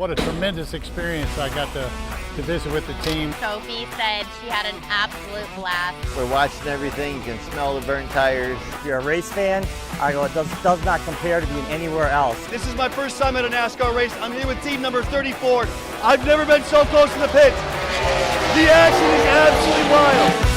What a tremendous experience. I got to visit with the team. Sophie said she had an absolute blast. We're watching everything. You can smell the burnt tires. If you're a race fan, I go, it does not compare to being anywhere else. This is my first time at a NASCAR race. I'm here with team number 34. I've never been so close to the pits. The action is absolutely wild.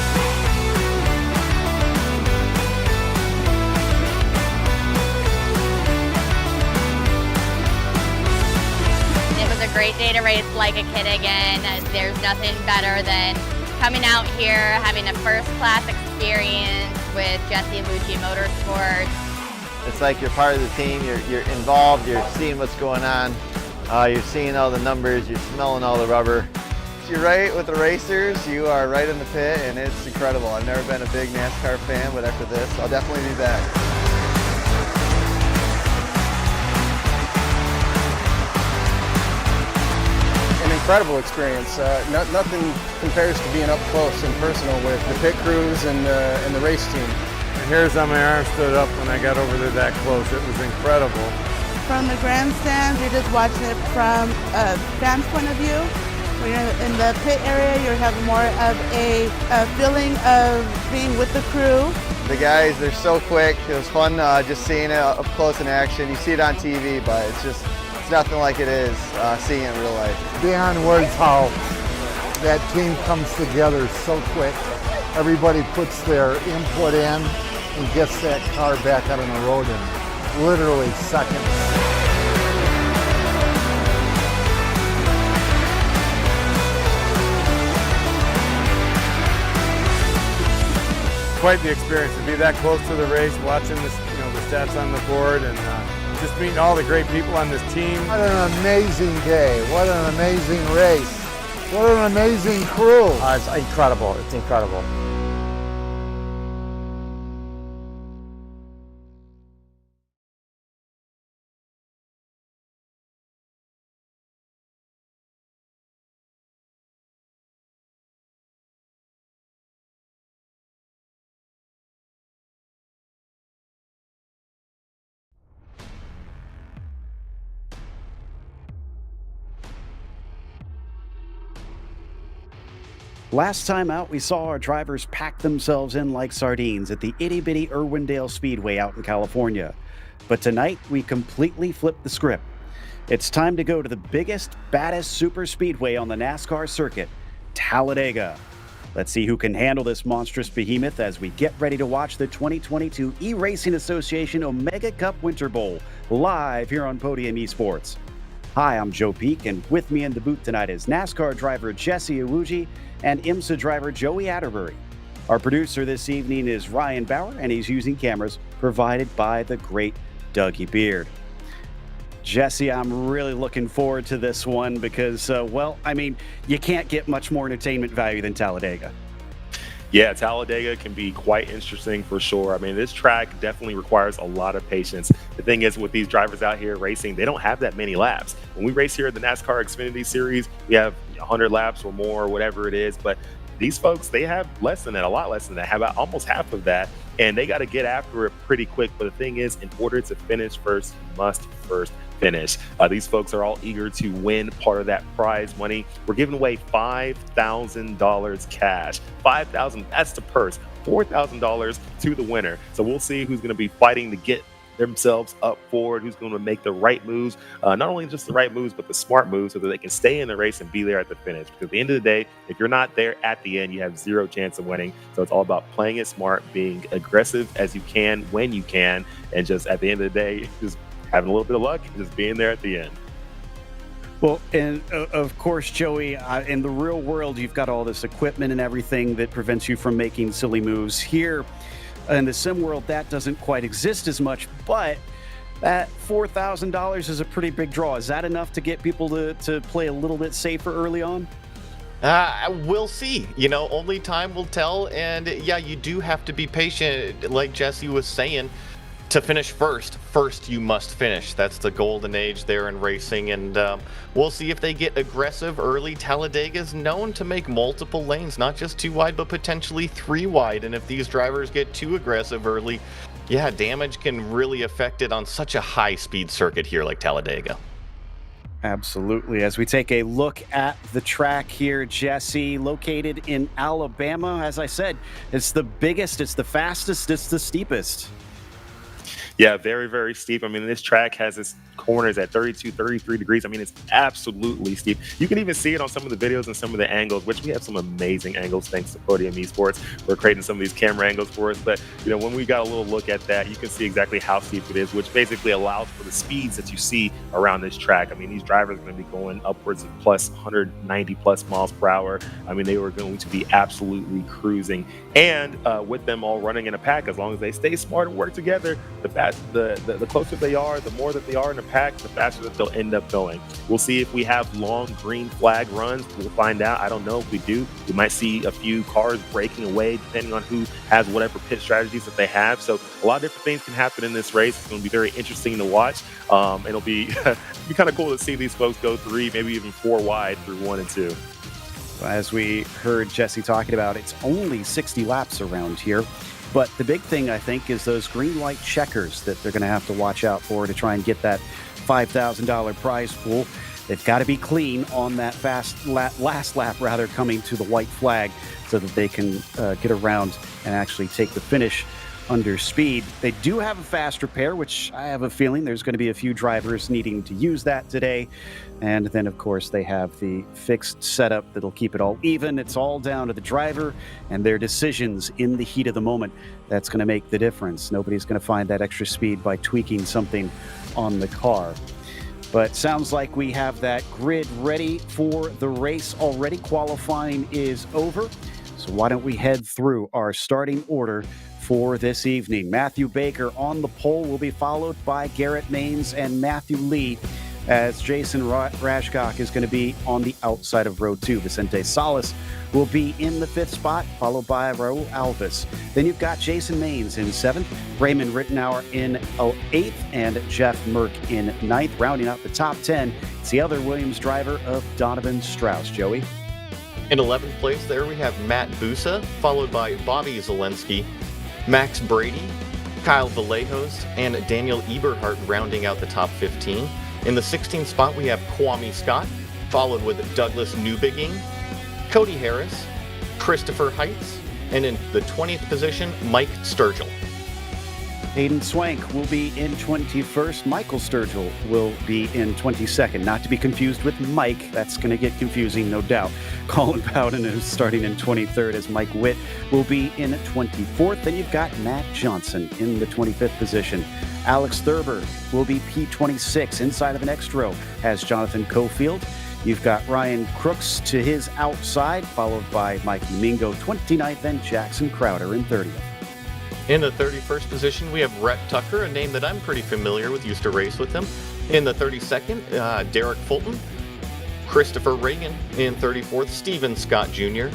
Great day to race like a kid again. There's nothing better than coming out here, having a first-class experience with Jesse Iwuji Motorsports. It's like you're part of the team, you're involved, you're seeing what's going on, you're seeing all the numbers, you're smelling all the rubber. You're right with the racers, you are right in the pit, and it's incredible. I've never been a big NASCAR fan, but after this, I'll definitely be back. Incredible experience. Nothing compares to being up close and personal with the pit crews and the race team. The hairs on my arm stood up when I got over there that close. It was incredible. From the grandstands, you're just watching it from a fan's point of view. When you're in the pit area, you're having more of a feeling of being with the crew. The guys, they're so quick. It was fun just seeing it up close in action. You see it on TV, but it's nothing like it is seeing it in real life. Beyond words how that team comes together so quick. Everybody puts their input in and gets that car back out on the road in literally seconds. Quite the experience to be that close to the race, watching this, the stats on the board, and just meeting all the great people on this team. What an amazing day. What an amazing race. What an amazing crew. It's incredible. It's incredible. Last time out, we saw our drivers pack themselves in like sardines at the itty-bitty Irwindale Speedway out in California. But tonight, we completely flipped the script. It's time to go to the biggest, baddest super speedway on the NASCAR circuit, Talladega. Let's see who can handle this monstrous behemoth as we get ready to watch the 2022 eRacing Association Omega Cup Winter Bowl live here on Podium Esports. Hi, I'm Joe Peak, and with me in the booth tonight is NASCAR driver Jesse Iwuji and IMSA driver Joey Atterbury. Our producer this evening is Ryan Bauer, and he's using cameras provided by the great Dougie Beard. Jesse, I'm really looking forward to this one because, you can't get much more entertainment value than Talladega. Yeah, Talladega can be quite interesting for sure. I mean, this track definitely requires a lot of patience. The thing is, with these drivers out here racing, they don't have that many laps. When we race here at the NASCAR Xfinity Series, we have 100 laps or more, whatever it is. But these folks, they have less than that, a lot less than that, have almost half of that. And they got to get after it pretty quick. But the thing is, in order to finish first, you must first finish. These folks are all eager to win part of that prize money. We're giving away $5,000 cash. $5,000, that's the purse. $4,000 to the winner. So we'll see who's going to be fighting to get themselves up forward, who's going to make the right moves, not only just the right moves, but the smart moves so that they can stay in the race and be there at the finish. Because at the end of the day, if you're not there at the end, you have zero chance of winning. So it's all about playing it smart, being aggressive as you can when you can, and just at the end of the day, just having a little bit of luck and just being there at the end. Well, and of course, Joey, in the real world, you've got all this equipment and everything that prevents you from making silly moves. Here in the sim world, that doesn't quite exist as much, but that $4,000 is a pretty big draw. Is that enough to get people to play a little bit safer early on? We'll see. Only time will tell. And yeah, you do have to be patient, like Jesse was saying. To finish first you must finish. That's the golden age there in racing, and we'll see if they get aggressive early. Talladega is known to make multiple lanes, not just 2 wide, but potentially 3 wide, and if these drivers get too aggressive early, yeah, damage can really affect it on such a high-speed circuit here like Talladega. Absolutely. As we take a look at the track here, Jesse, located in Alabama, as I said, it's the biggest, it's the fastest, it's the steepest. Yeah, very, very steep. I mean, this track has its corners at 32, 33 degrees. I mean, it's absolutely steep. You can even see it on some of the videos and some of the angles, which we have some amazing angles thanks to Podium Esports for creating some of these camera angles for us. But, when we got a little look at that, you can see exactly how steep it is, which basically allows for the speeds that you see around this track. I mean, these drivers are going to be going upwards of plus 190 plus miles per hour. I mean, they were going to be absolutely cruising. And with them all running in a pack, as long as they stay smart and work together, the closer they are, the more that they are in a pack, the faster that they'll end up going. We'll see if we have long green flag runs. We'll find out. I don't know if we do. We might see a few cars breaking away depending on who has whatever pit strategies that they have. So a lot of different things can happen in this race. It's going to be very interesting to watch. It'll be kind of cool to see these folks go 3, maybe even 4 wide through 1 and 2. As we heard Jesse talking about, it's only 60 laps around here. But the big thing, I think, is those green light checkers that they're going to have to watch out for to try and get that $5,000 prize pool. They've got to be clean on that last lap, coming to the white flag so that they can get around and actually take the finish under speed. They do have a fast repair, which I have a feeling there's going to be a few drivers needing to use that today. And then, of course, they have the fixed setup that'll keep it all even. It's all down to the driver and their decisions in the heat of the moment. That's going to make the difference. Nobody's going to find that extra speed by tweaking something on the car. But sounds like we have that grid ready for the race already. Qualifying is over. So why don't we head through our starting order for this evening. Matthew Baker on the pole will be followed by Garrett Maines and Matthew Lee, as Jason Rashcock is going to be on the outside of row 2. Vicente Salas will be in the 5th spot, followed by Raul Alves. Then you've got Jason Maines in 7th, Raymond Rittenauer in 8th, and Jeff Merck in 9th. Rounding out the top 10, it's the other Williams driver of Donovan Strauss. Joey? In 11th place there we have Matt Busa, followed by Bobby Zelensky, Max Brady, Kyle Vallejos, and Daniel Eberhardt rounding out the top 15. In the 16th spot, we have Kwame Scott, followed with Douglas Newbigging, Cody Harris, Christopher Heitz, and in the 20th position, Mike Sturgill. Hayden Swank will be in 21st. Michael Sturgill will be in 22nd. Not to be confused with Mike. That's going to get confusing, no doubt. Colin Bowden is starting in 23rd, as Mike Witt will be in 24th. Then you've got Matt Johnson in the 25th position. Alex Thurber will be P26. Inside of the next row has Jonathan Cofield. You've got Ryan Crooks to his outside, followed by Mike Domingo, 29th, and Jackson Crowder in 30th. In the 31st position, we have Rhett Tucker, a name that I'm pretty familiar with, used to race with him. In the 32nd, Derek Fulton, Christopher Reagan. In 34th, Steven Scott Jr.,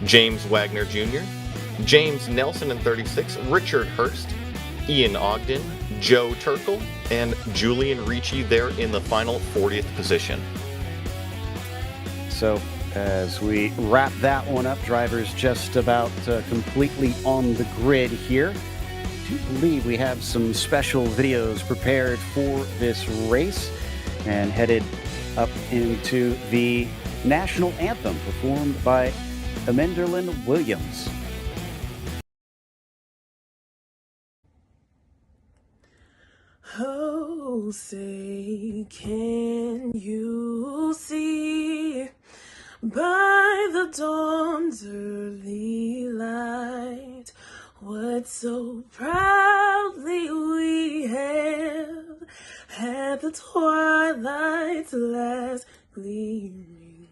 James Wagner Jr., James Nelson in 36, Richard Hurst, Ian Ogden, Joe Turkle, and Julian Ricci there in the final 40th position. So as we wrap that one up, drivers just about completely on the grid here. I do believe we have some special videos prepared for this race and headed up into the national anthem performed by Amenderlin Williams. Oh, say, can you see by the dawn's early light what so proudly we hailed at the twilight's last gleaming,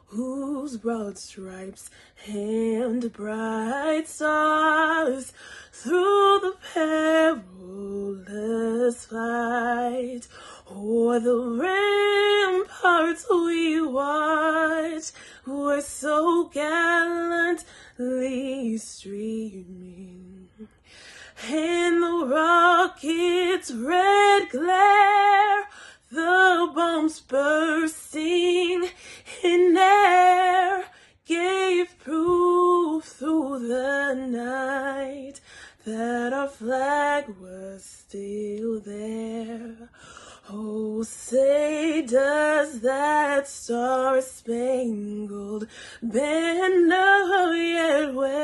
whose broad stripes and bright stars through the perilous fight o'er the ramparts we watched were so gallantly streaming, and the rocket's red glare, the bombs bursting in air, gave proof through the night that our flag was still there. Oh, say, does that star-spangled banner yet wave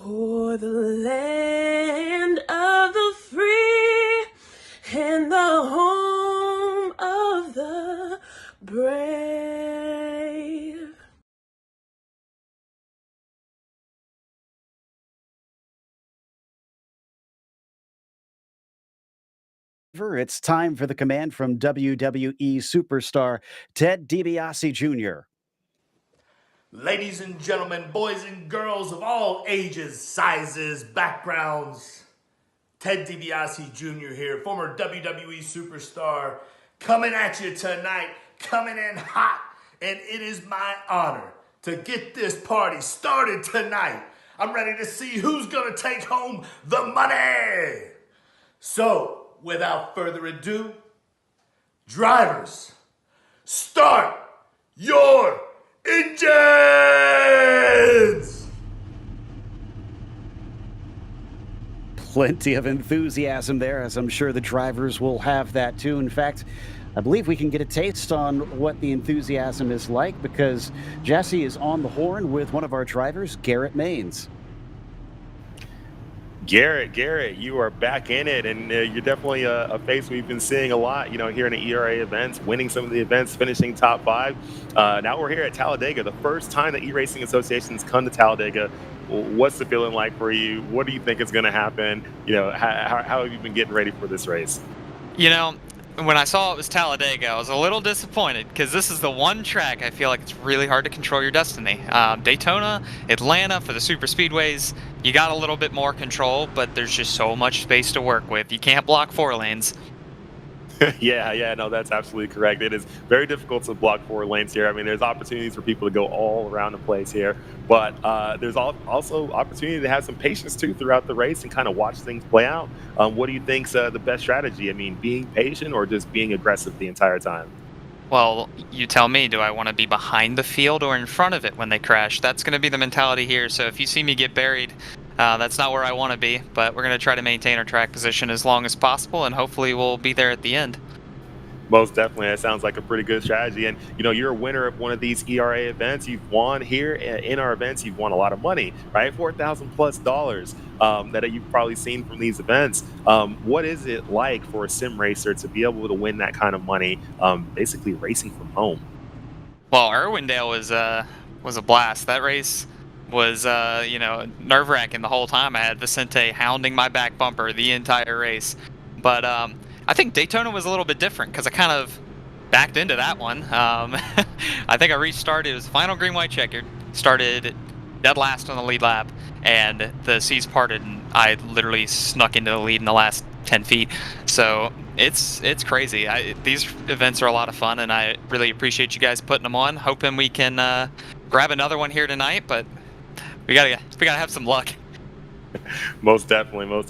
o'er the land of the free and the home of the brave. It's time for the command from WWE superstar Ted DiBiase Jr. Ladies and gentlemen, boys and girls of all ages, sizes, backgrounds, Ted DiBiase Jr. here, former WWE superstar, coming at you tonight, coming in hot, and it is my honor to get this party started tonight. I'm ready to see who's gonna take home the money. So, without further ado, drivers, start your engines! Plenty of enthusiasm there, as I'm sure the drivers will have that too. In fact, I believe we can get a taste on what the enthusiasm is like, because Jesse is on the horn with one of our drivers, Garrett Maines. Garrett, you are back in it, and you're definitely a face we've been seeing a lot, here in the ERA events, winning some of the events, finishing top 5. Now we're here at Talladega, the first time the eRacing Association's come to Talladega. What's the feeling like for you? What do you think is going to happen? How have you been getting ready for this race? When I saw it was Talladega, I was a little disappointed, because this is the one track I feel like it's really hard to control your destiny. Daytona, Atlanta, for the super speedways, you got a little bit more control, but there's just so much space to work with. You can't block 4 lanes. Yeah, no, that's absolutely correct. It is very difficult to block 4 lanes here. I mean, there's opportunities for people to go all around the place here, but there's also opportunity to have some patience too throughout the race and kind of watch things play out. What do you think's the best strategy? I mean, being patient or just being aggressive the entire time? Well, you tell me, do I want to be behind the field or in front of it when they crash? That's going to be the mentality here. So if you see me get buried, that's not where I want to be, but we're going to try to maintain our track position as long as possible, and hopefully we'll be there at the end. Most definitely. That sounds like a pretty good strategy. And, you're a winner of one of these ERA events. You've won here in our events. You've won a lot of money, right? $4,000+ that you've probably seen from these events. What is it like for a sim racer to be able to win that kind of money, basically racing from home? Well, Irwindale was a blast. That race was, nerve-wracking the whole time. I had Vicente hounding my back bumper the entire race. But I think Daytona was a little bit different, because I kind of backed into that one. I think I restarted. It was final green, white checkered. Started dead last on the lead lap, and the seas parted, and I literally snuck into the lead in the last 10 feet. So it's crazy. These events are a lot of fun, and I really appreciate you guys putting them on. Hoping we can grab another one here tonight, but we gotta have some luck. Most definitely. Well,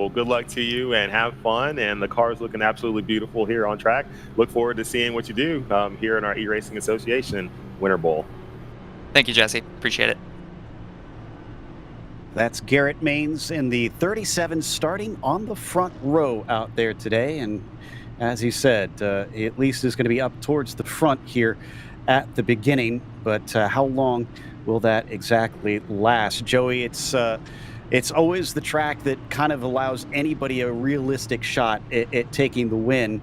good luck to you, and have fun. And the car's looking absolutely beautiful here on track. Look forward to seeing what you do here in our eRacing Association Winter Bowl. Thank you, Jesse. Appreciate it. That's Garrett Maines in the 37, starting on the front row out there today. And as he said, at least is going to be up towards the front here at the beginning. But how long will that exactly last? Joey, it's always the track that kind of allows anybody a realistic shot at taking the win.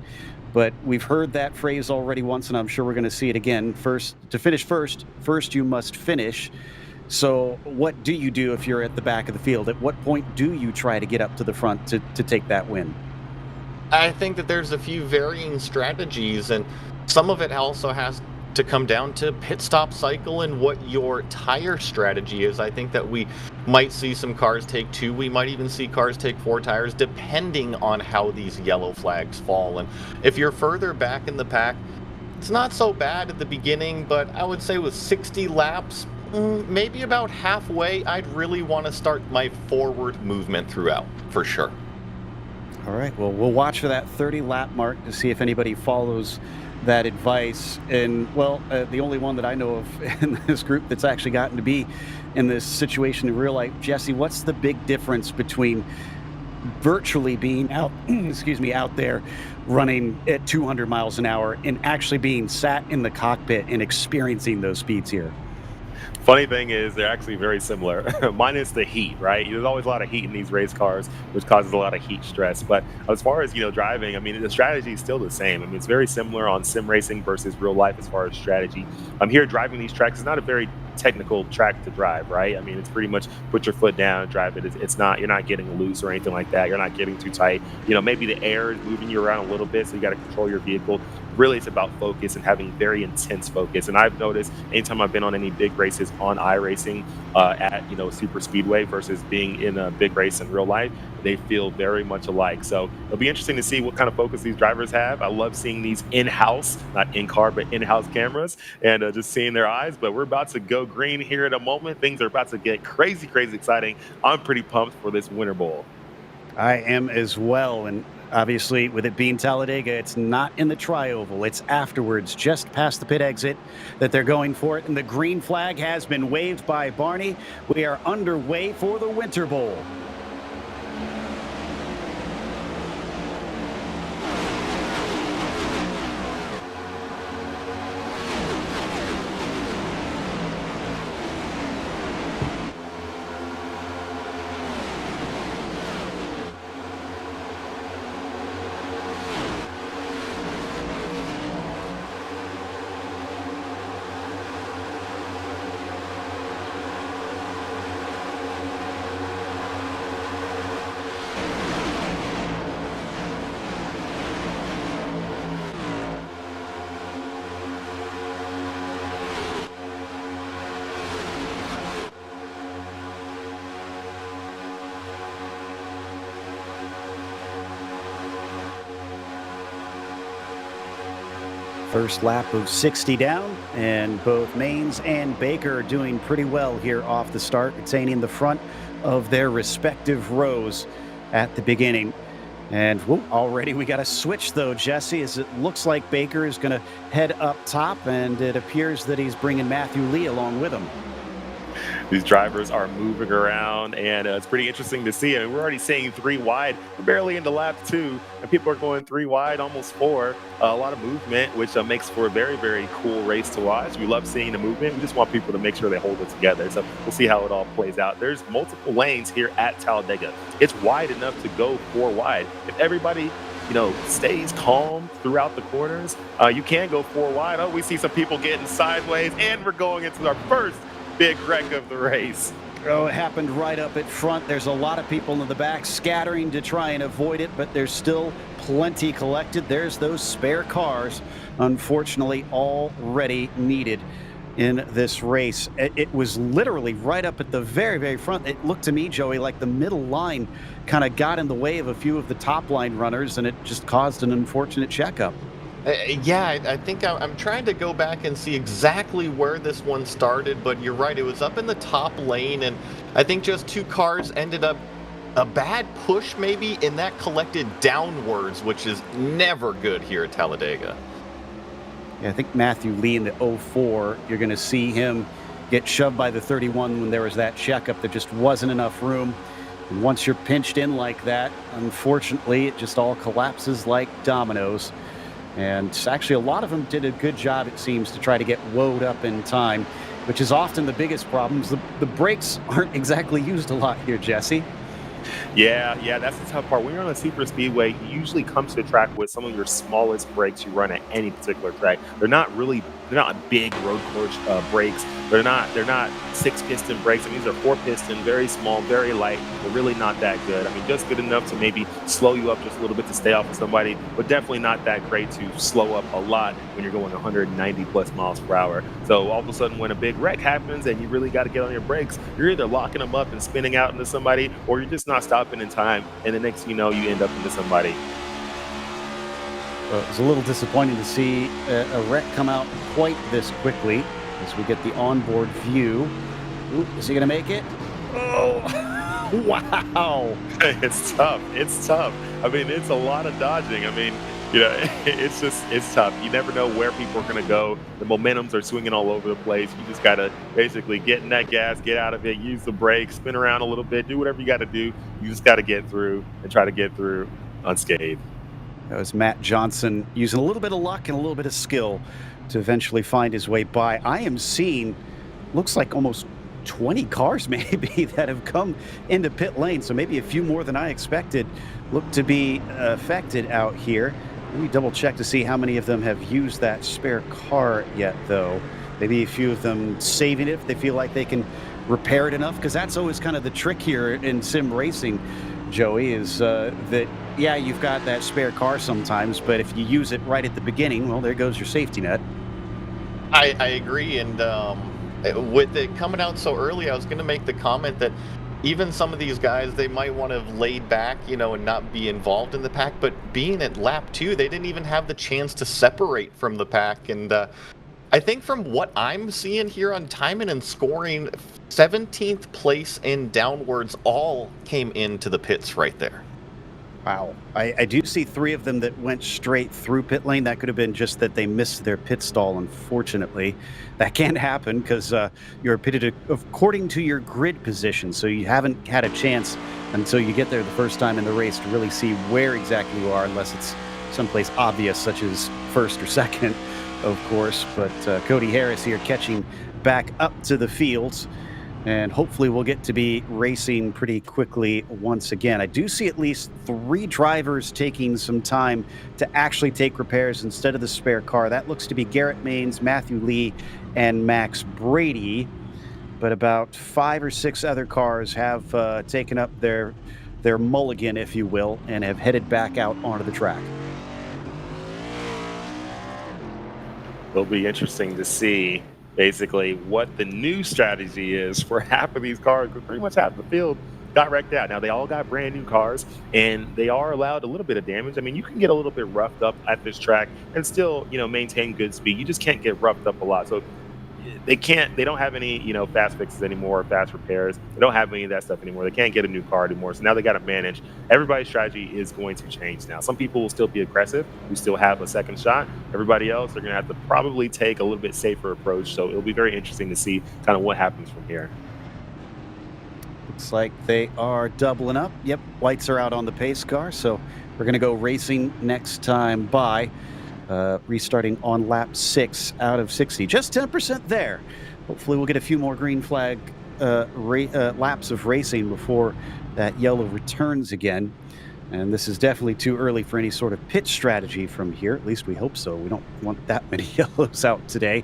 But we've heard that phrase already once, and I'm sure we're going to see it again. First you must finish. So what do you do if you're at the back of the field? At what point do you try to get up to the front to take that win? I think that there's a few varying strategies, and some of it also has to come down to pit stop cycle and what your tire strategy is. I think that we might see some cars take 2. We might even see cars take 4 tires, depending on how these yellow flags fall. And if you're further back in the pack, it's not so bad at the beginning, but I would say with 60 laps, maybe about halfway, I'd really want to start my forward movement throughout, for sure. All right, well, we'll watch for that 30-lap mark to see if anybody follows that advice. And, well, the only one that I know of in this group that's actually gotten to be in this situation in real life, Jesse, what's the big difference between virtually being out, excuse me, out there running at 200 miles an hour and actually being sat in the cockpit and experiencing those speeds here? Funny thing is, they're actually very similar, minus the heat, right? There's always a lot of heat in these race cars, which causes a lot of heat stress. But as far as, driving, I mean, the strategy is still the same. I mean, it's very similar on sim racing versus real life as far as strategy. I'm here driving these tracks. It's not a very technical track to drive, right? I mean, it's pretty much put your foot down, drive it. It's not, you're not getting loose or anything like that. You're not getting too tight. Maybe the air is moving you around a little bit, so you got to control your vehicle. Really, it's about focus and having very intense focus. And I've noticed anytime I've been on any big races on iRacing at super speedway versus being in a big race in real life, they feel very much alike. So it'll be interesting to see what kind of focus these drivers have. I love seeing these in-house, not in-car, but in-house cameras, and just seeing their eyes. But we're about to go green here in a moment. Things are about to get crazy, crazy exciting. I'm pretty pumped for this Winter Bowl. I am as well, and obviously, with it being Talladega, it's not in the tri-oval. It's afterwards, just past the pit exit, that they're going for it. And the green flag has been waved by Barney. We are underway for the Winter Bowl. First lap of 60 down, and both Maines and Baker are doing pretty well here off the start, attaining the front of their respective rows at the beginning. And already we got a switch though, Jesse, as it looks like Baker is going to head up top, and it appears that he's bringing Matthew Lee along with him. These drivers are moving around, and it's pretty interesting to see. I mean, we're already seeing 3 wide. We're barely into lap 2, and people are going 3 wide, almost 4. A lot of movement, which makes for a very, very cool race to watch. We love seeing the movement. We just want people to make sure they hold it together. So we'll see how it all plays out. There's multiple lanes here at Talladega. It's wide enough to go 4 wide. If everybody stays calm throughout the corners, you can go 4 wide. Oh, we see some people getting sideways, and we're going into our first big wreck of the race. Oh, it happened right up at front. There's a lot of people in the back scattering to try and avoid it, but there's still plenty collected. There's those spare cars, unfortunately, already needed in this race. It was literally right up at the very, very front. It looked to me, Joey, like the middle line kind of got in the way of a few of the top line runners, and it just caused an unfortunate checkup. Yeah, I think I'm trying to go back and see exactly where this one started, but you're right, it was up in the top lane, and I think just 2 cars ended up a bad push maybe, and that collected downwards, which is never good here at Talladega. Yeah, I think Matthew Lee in the 04, you're going to see him get shoved by the 31 when there was that checkup. There just wasn't enough room. And once you're pinched in like that, unfortunately, it just all collapses like dominoes. And actually, a lot of them did a good job, it seems, to try to get woed up in time, which is often the biggest problem. The brakes aren't exactly used a lot here, Jesse. Yeah, that's the tough part. When you're on a super speedway, you usually come to the track with some of your smallest brakes you run at any particular track. They're not big road course brakes. They're not 6-piston brakes. I mean, these are 4-piston, very small, very light. They're really not that good. I mean, just good enough to maybe slow you up just a little bit to stay off of somebody, but definitely not that great to slow up a lot when you're going 190 plus miles per hour. So all of a sudden, when a big wreck happens and you really got to get on your brakes, you're either locking them up and spinning out into somebody, or you're just not stopping in time, and the next thing you know, you end up into somebody. Well, it was a little disappointing to see a wreck come out quite this quickly as we get the onboard view. Ooh, is he going to make it? Oh, wow. It's tough. I mean, it's a lot of dodging. I mean, You know, it's tough. You never know where people are going to go. The momentums are swinging all over the place. You just got to basically get in that gas, get out of it, use the brakes, spin around a little bit, do whatever you got to do. You just got to get through and try to get through unscathed. That was Matt Johnson using a little bit of luck and a little bit of skill to eventually find his way by. I am seeing, looks like almost 20 cars maybe that have come into pit lane, so maybe a few more than I expected look to be affected out here. Let me double check to see how many of them have used that spare car yet, though. Maybe a few of them saving it if they feel like they can repair it enough, because that's always kind of the trick here in sim racing, Joey, is that, yeah, you've got that spare car sometimes, but if you use it right at the beginning, well, there goes your safety net. I agree, and with it coming out so early, I was going to make the comment that even some of these guys, they might want to have laid back, you know, and not be involved in the pack, but being at lap 2, they didn't even have the chance to separate from the pack. And I think from what I'm seeing here on timing and scoring, 17th place and downwards all came into the pits right there. Wow. I do see 3 of them that went straight through pit lane. That could have been just that they missed their pit stall, unfortunately. That can't happen because you're pitted according to your grid position, so you haven't had a chance until you get there the first time in the race to really see where exactly you are, unless it's someplace obvious, such as first or second, of course. But Cody Harris here catching back up to the fields. And hopefully we'll get to be racing pretty quickly once again. I do see at least 3 drivers taking some time to actually take repairs instead of the spare car. That looks to be Garrett Maines, Matthew Lee, and Max Brady. But about 5 or 6 other cars have taken up their mulligan, if you will, and have headed back out onto the track. It'll be interesting to see basically what the new strategy is for half of these cars, because pretty much half the field got wrecked out. Now, they all got brand new cars, and they are allowed a little bit of damage. I mean, you can get a little bit roughed up at this track and still, you know, maintain good speed. You just can't get roughed up a lot. So they don't have any, you know, fast fixes anymore, fast repairs. They don't have any of that stuff anymore. They can't get a new car anymore. So now they got to manage. Everybody's strategy is going to change now. Some people will still be aggressive. We still have a second shot. Everybody else, they're going to have to probably take a little bit safer approach. So it'll be very interesting to see kind of what happens from here. Looks like they are doubling up. Yep, lights are out on the pace car. So we're going to go racing next time by. Restarting on lap 6 out of 60. Just 10% there. Hopefully we'll get a few more green flag laps of racing before that yellow returns again. And this is definitely too early for any sort of pit strategy from here. At least we hope so. We don't want that many yellows out today.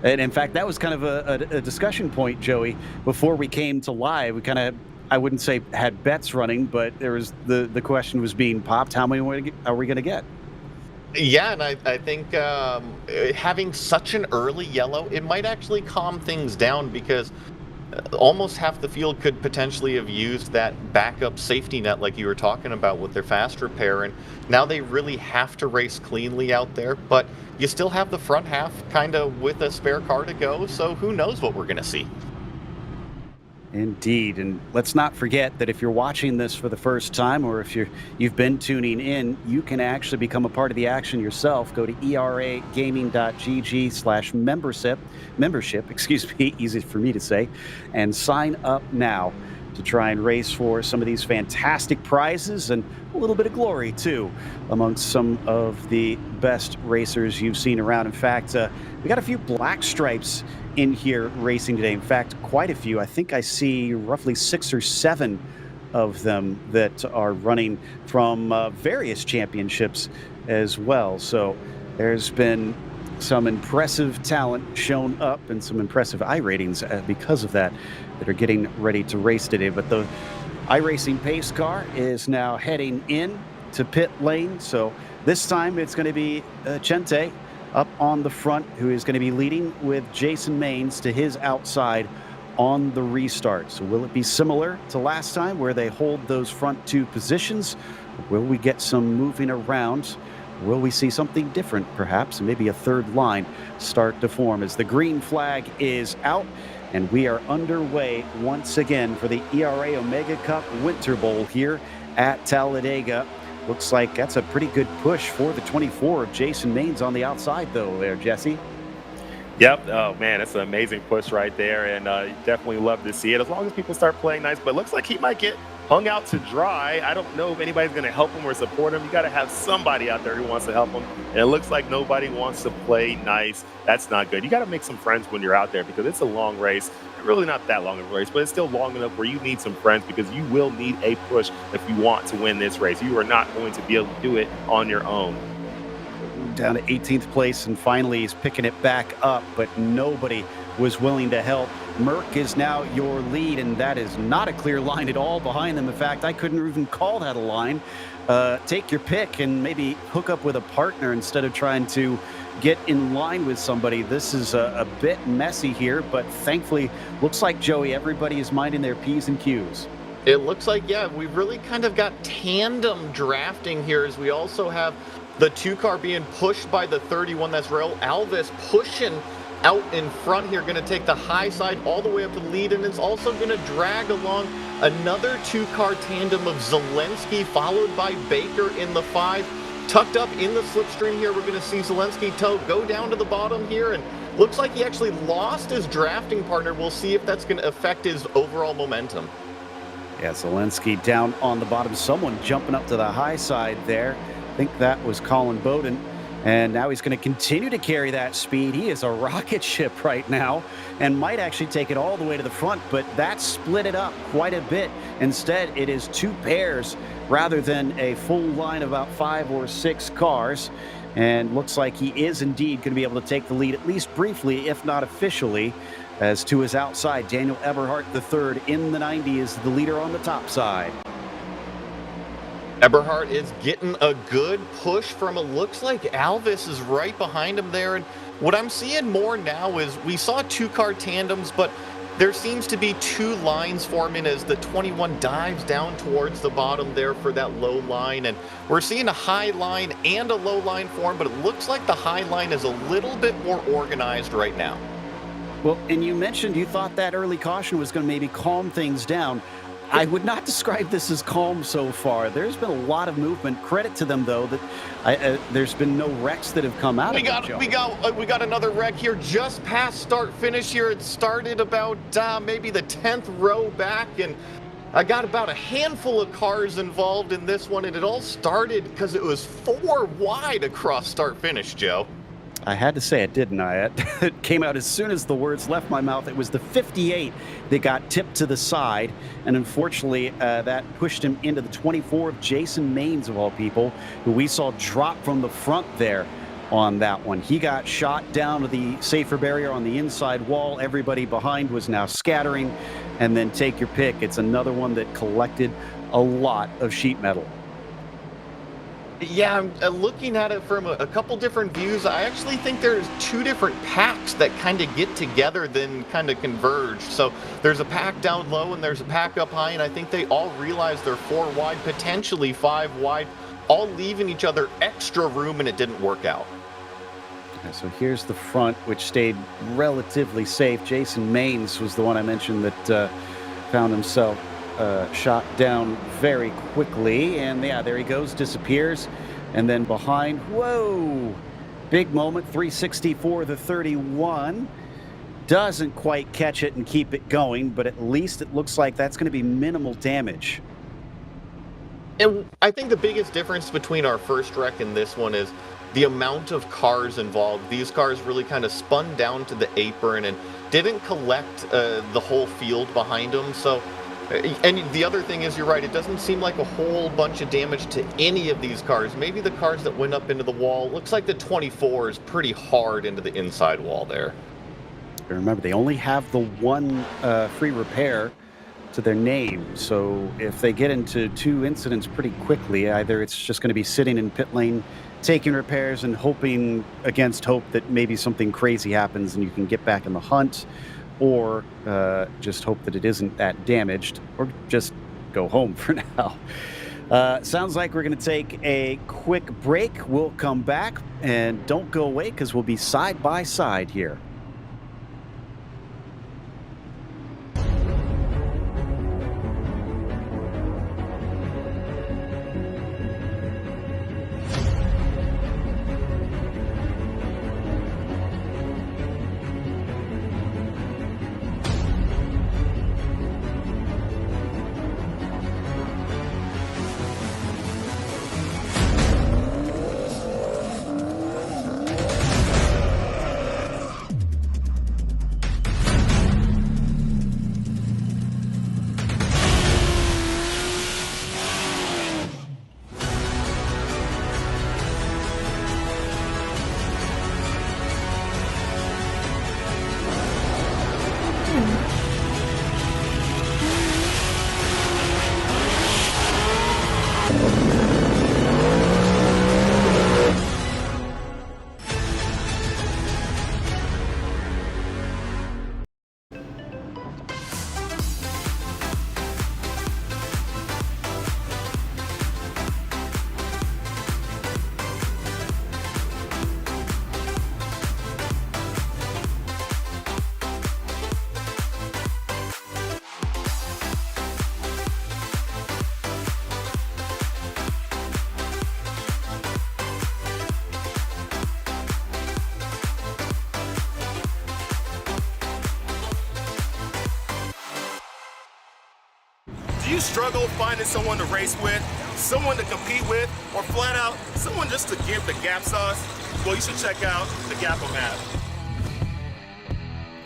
And in fact, that was kind of a discussion point, Joey. Before we came to live, we kind of, I wouldn't say had bets running, but there was the question was being popped. How many are we going to get? Yeah, and I think having such an early yellow, it might actually calm things down, because almost half the field could potentially have used that backup safety net like you were talking about with their fast repair, and now they really have to race cleanly out there, but you still have the front half kind of with a spare car to go, so who knows what we're going to see. Indeed, and let's not forget that if you're watching this for the first time, or if you've been tuning in, you can actually become a part of the action yourself. Go to eragaming.gg/membership, easy for me to say, and sign up now to try and race for some of these fantastic prizes and a little bit of glory too amongst some of the best racers you've seen around. In fact, we got a few black stripes in here racing today. In fact, quite a few. I think I see roughly 6 or 7 of them that are running from various championships as well. So there's been some impressive talent shown up and some impressive iRatings because of that are getting ready to race today. But the iRacing pace car is now heading in to pit lane. So this time it's going to be Chente up on the front, who is going to be leading with Jason Maines to his outside on the restart. So will it be similar to last time where they hold those front 2 positions? Will we get some moving around? Will we see something different perhaps? Maybe a third line start to form as the green flag is out and we are underway once again for the ERA Omega Cup Winter Bowl here at Talladega. Looks like that's a pretty good push for the 24 of Jason Maines on the outside, though, there, Jesse. Yep. Oh, man, it's an amazing push right there, and definitely love to see it as long as people start playing nice. But it looks like he might get hung out to dry. I don't know if anybody's going to help him or support him. You got to have somebody out there who wants to help him, and it looks like nobody wants to play nice. That's not good. You got to make some friends when you're out there because it's a long race. Really not that long of a race, but it's still long enough where you need some friends because you will need a push if you want to win this race. You are not going to be able to do it on your own. Down to 18th place, and finally he's picking it back up, but nobody was willing to help. Merck is now your lead, and that is not a clear line at all behind them. In fact, I couldn't even call that a line. Take your pick and maybe hook up with a partner instead of trying to get in line with somebody. This is a bit messy here, but thankfully, looks like, Joey, everybody is minding their P's and Q's. It looks like, yeah, we've really kind of got tandem drafting here as we also have the 2-car being pushed by the 31. That's Raul Alves pushing out in front here, going to take the high side all the way up to the lead, and it's also going to drag along another 2-car tandem of Zelensky, followed by Baker in the 5. Tucked up in the slipstream here, we're going to see Zelensky go down to the bottom here, and looks like he actually lost his drafting partner. We'll see if that's going to affect his overall momentum. Yeah, Zelensky down on the bottom. Someone jumping up to the high side there. I think that was Colin Bowden. And now he's going to continue to carry that speed. He is a rocket ship right now and might actually take it all the way to the front, but that split it up quite a bit. Instead, it is 2 pairs rather than a full line of about 5 or 6 cars. And looks like he is indeed going to be able to take the lead, at least briefly, if not officially. As to his outside, Daniel Eberhardt III in the 90 is the leader on the top side. Eberhardt is getting a good push from it. Looks like Alves is right behind him there. And what I'm seeing more now is we saw 2-car tandems, but there seems to be 2 lines forming as the 21 dives down towards the bottom there for that low line. And we're seeing a high line and a low line form, but it looks like the high line is a little bit more organized right now. Well, and you mentioned you thought that early caution was going to maybe calm things down. I would not describe this as calm so far. There's been a lot of movement. Credit to them, though, that there's been no wrecks that have come out of it. We got another wreck here just past start finish here. It started about maybe the 10th row back, and I got about a handful of cars involved in this one, and it all started because it was 4 wide across start finish, Joe. I had to say it, didn't I? It came out as soon as the words left my mouth. It was the 58 that got tipped to the side, and unfortunately, that pushed him into the 24 of Jason Maines, of all people, who we saw drop from the front there on that one. He got shot down to the safer barrier on the inside wall. Everybody behind was now scattering, and then take your pick. It's another one that collected a lot of sheet metal. Yeah, I'm looking at it from a couple different views. I actually think there's 2 different packs that kind of get together then kind of converge. So there's a pack down low and there's a pack up high, and I think they all realize they're 4 wide, potentially 5 wide, all leaving each other extra room, and it didn't work out. Okay, so here's the front, which stayed relatively safe. Jason Maines was the one I mentioned that found himself shot down very quickly, and yeah, there he goes, disappears. And then behind, whoa, big moment, 364 the 31. Doesn't quite catch it and keep it going, but at least it looks like that's going to be minimal damage. And I think the biggest difference between our first wreck and this one is the amount of cars involved. These cars really kind of spun down to the apron and didn't collect the whole field behind them. So, and the other thing is, you're right, it doesn't seem like a whole bunch of damage to any of these cars. Maybe the cars that went up into the wall. Looks like the 24 is pretty hard into the inside wall there. Remember, they only have the 1 free repair to their name. So if they get into 2 incidents pretty quickly, either it's just going to be sitting in pit lane, taking repairs and hoping against hope that maybe something crazy happens and you can get back in the hunt, or just hope that it isn't that damaged, or just go home for now. Sounds like we're going to take a quick break. We'll come back, and don't go away because we'll be side by side here. Do you struggle finding someone to race with, someone to compete with, or flat out, someone just to give the Gap sauce? Well, you should check out the Gap'em app.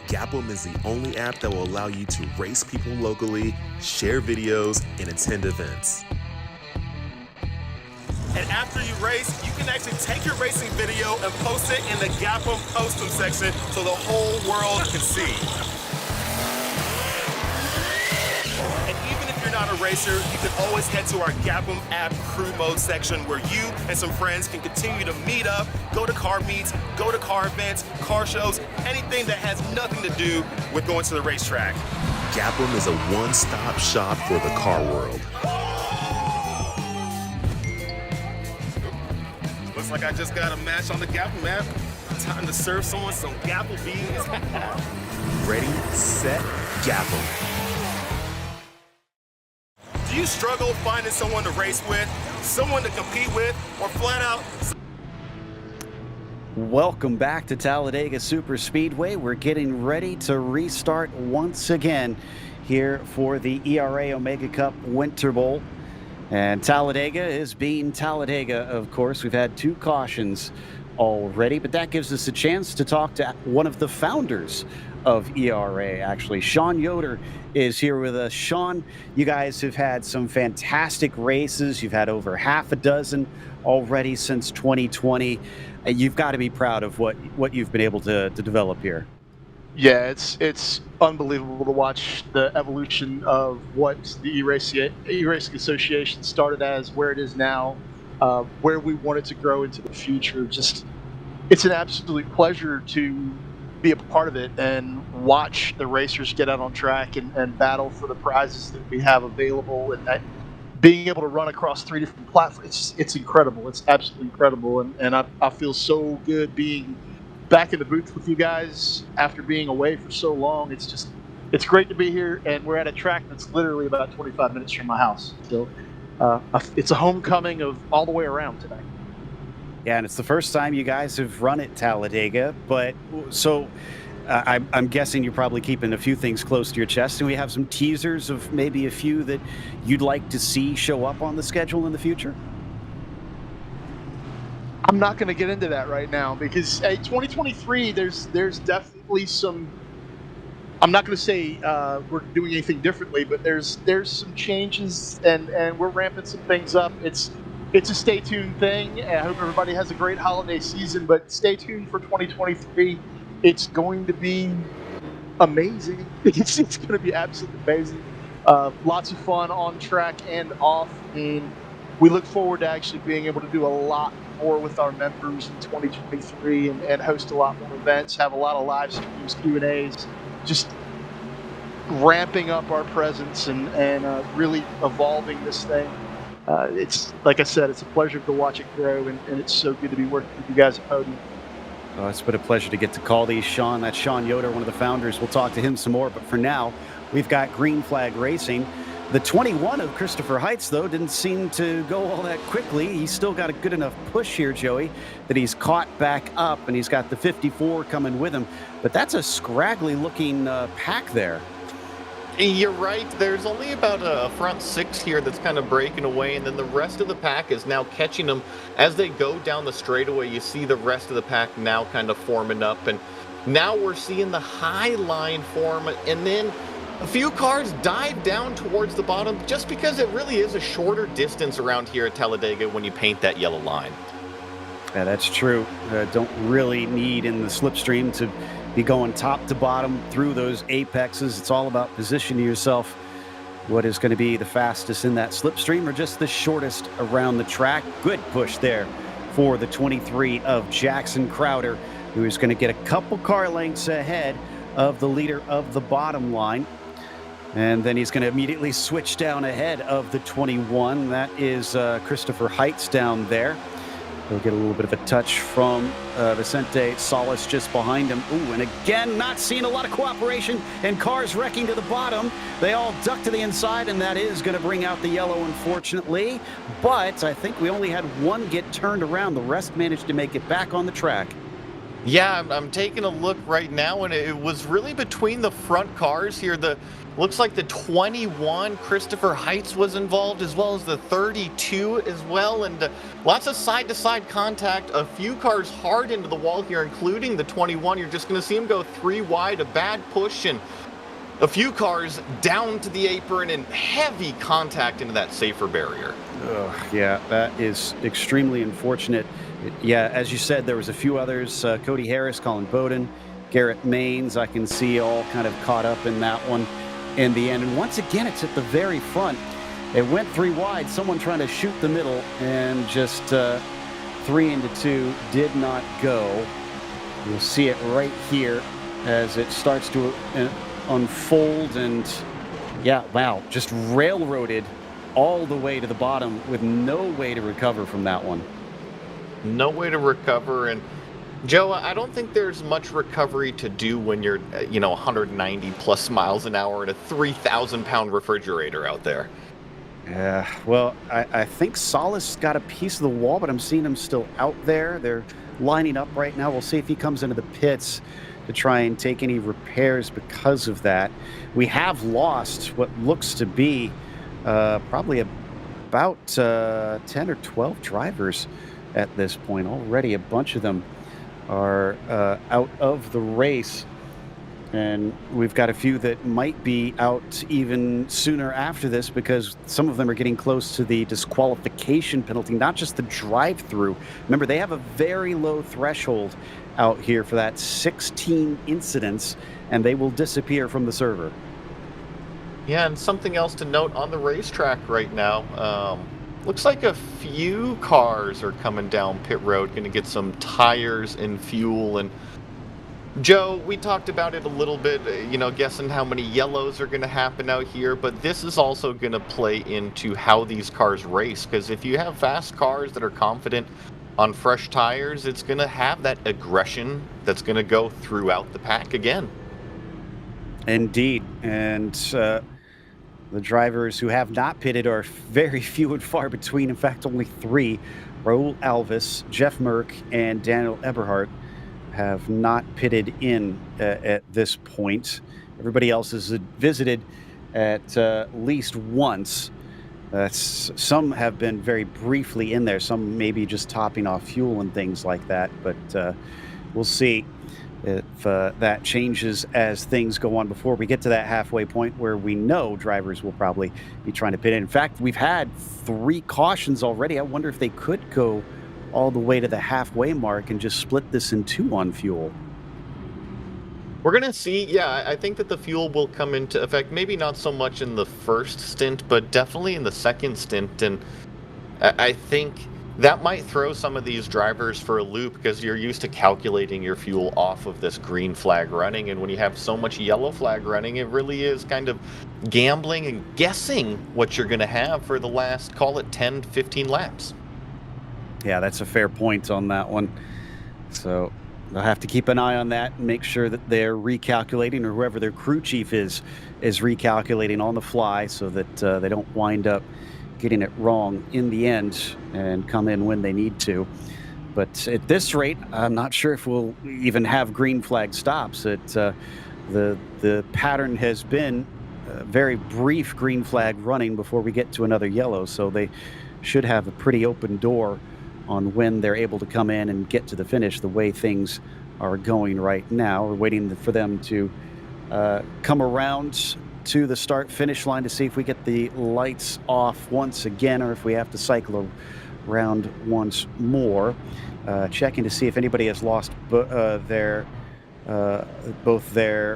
Gap'em is the only app that will allow you to race people locally, share videos, and attend events. And after you race, you can actually take your racing video and post it in the Gap'em Postum section so the whole world can see. And even if you're not a racer, you can always head to our Gap'em app crew mode section where you and some friends can continue to meet up, go to car meets, go to car events, car shows, anything that has nothing to do with going to the racetrack. Gap'em is a one-stop shop for the car world. Looks like I just got a match on the Gap'em app. Time to serve someone some Gapple beans. Ready, set, Gap'em. Do you struggle finding someone to race with, someone to compete with, or flat out? Welcome back to Talladega Super Speedway. We're getting ready to restart once again here for the ERA Omega Cup Winter Bowl. And Talladega is being Talladega, of course. We've had 2 cautions already, but that gives us a chance to talk to one of the founders of ERA, actually. Sean Yoder is here with us. Sean, you guys have had some fantastic races. You've had over half a dozen already since 2020. You've got to be proud of what you've been able to develop here. Yeah, it's unbelievable to watch the evolution of what the eRacing Association started as, where it is now, where we want it to grow into the future. Just, it's an absolute pleasure to be a part of it and watch the racers get out on track and battle for the prizes that we have available, and that being able to run across 3 different platforms. It's incredible. It's absolutely incredible, and I feel so good being back in the booth with you guys after being away for so long. It's great to be here, and we're at a track that's literally about 25 minutes from my house. So it's a homecoming of all the way around today. Yeah, and it's the first time you guys have run at Talladega, but so I'm guessing you're probably keeping a few things close to your chest, and we have some teasers of maybe a few that you'd like to see show up on the schedule in the future? I'm not going to get into that right now because 2023, there's definitely some. I'm not going to say we're doing anything differently, but there's some changes and we're ramping some things up. It's a stay tuned thing. I hope everybody has a great holiday season, but stay tuned for 2023. It's going to be amazing. It's going to be absolutely amazing. Lots of fun on track and off, and we look forward to actually being able to do a lot more with our members in 2023 and host a lot more events, have a lot of live streams, Q&As, just ramping up our presence and really evolving this thing. It's, like I said, it's a pleasure to watch it grow, and it's so good to be working with you guys at Podium. Oh, it's been a pleasure to get to call these Sean. That's Sean Yoder, one of the founders. We'll talk to him some more, but for now, we've got Green Flag Racing. The 21 of Christopher Heights, though, didn't seem to go all that quickly. He's still got a good enough push here, Joey, that he's caught back up, and he's got the 54 coming with him. But that's a scraggly-looking pack there. You're right. There's only about a front 6 here that's kind of breaking away, and then the rest of the pack is now catching them. As they go down the straightaway, you see the rest of the pack now kind of forming up, and now we're seeing the high line form, and then a few cars dive down towards the bottom just because it really is a shorter distance around here at Talladega when you paint that yellow line. Yeah, that's true. Don't really need in the slipstream to be going top to bottom through those apexes. It's all about positioning yourself. What is going to be the fastest in that slipstream or just the shortest around the track? Good push there for the 23 of Jackson Crowder, who is going to get a couple car lengths ahead of the leader of the bottom line. And then he's going to immediately switch down ahead of the 21. That is Christopher Heights down there. He'll get a little bit of a touch from Vicente Salas just behind him. Ooh, and again, not seeing a lot of cooperation, and cars wrecking to the bottom. They all duck to the inside, and that is going to bring out the yellow, unfortunately. But I think we only had one get turned around. The rest managed to make it back on the track. Yeah, I'm taking a look right now, and it was really between the front cars here. Looks like the 21 Christopher Heights was involved, as well as the 32 as well, and lots of side-to-side contact. A few cars hard into the wall here, including the 21. You're just going to see him go 3 wide, a bad push, and a few cars down to the apron, and heavy contact into that safer barrier. Yeah, that is extremely unfortunate. Yeah, as you said, there was a few others. Cody Harris, Colin Bowden, Garrett Maines, I can see all kind of caught up in that one in the end. And once again, it's at the very front. It went 3 wide, someone trying to shoot the middle, and just 3 into 2 did not go. You'll see it right here as it starts to unfold, and yeah, wow, just railroaded all the way to the bottom with no way to recover from that one. No way to recover. And Joe, I don't think there's much recovery to do when you're 190 plus miles an hour in a 3,000-pound refrigerator out there. Yeah, well, I think Salas got a piece of the wall, but I'm seeing him still out there. They're lining up right now. We'll see if he comes into the pits to try and take any repairs because of that. We have lost what looks to be probably about 10 or 12 drivers at this point. Already a bunch of them are out of the race, and we've got a few that might be out even sooner after this because some of them are getting close to the disqualification penalty, not just the drive-through. Remember, they have a very low threshold out here for that. 16 incidents, and they will disappear from the server. Yeah, and something else to note on the racetrack right now, looks like a few cars are coming down pit road, going to get some tires and fuel. And Joe, we talked about it a little bit, guessing how many yellows are going to happen out here, but this is also going to play into how these cars race, because if you have fast cars that are confident on fresh tires, it's going to have that aggression that's going to go throughout the pack again. Indeed, and the drivers who have not pitted are very few and far between. In fact, only 3. Raul Alvis, Jeff Merck, and Daniel Eberhardt have not pitted in at this point. Everybody else has visited at least once. Some have been very briefly in there. Some maybe just topping off fuel and things like that. But we'll see if that changes as things go on before we get to that halfway point where we know drivers will probably be trying to pit in. In fact, we've had 3 cautions already. I wonder if they could go all the way to the halfway mark and just split this in 2 on fuel. We're going to see, yeah, I think that the fuel will come into effect, maybe not so much in the first stint, but definitely in the second stint. And I think that might throw some of these drivers for a loop because you're used to calculating your fuel off of this green flag running. And when you have so much yellow flag running, it really is kind of gambling and guessing what you're going to have for the last, call it 10, 15 laps. Yeah, that's a fair point on that one. So they'll have to keep an eye on that and make sure that they're recalculating, or whoever their crew chief is recalculating on the fly so that they don't wind up getting it wrong in the end and come in when they need to. But at this rate, I'm not sure if we'll even have green flag stops. The pattern has been a very brief green flag running before we get to another yellow, so they should have a pretty open door on when they're able to come in and get to the finish the way things are going right now. We're waiting for them to come around to the start-finish line to see if we get the lights off once again or if we have to cycle around once more. Checking to see if anybody has lost both their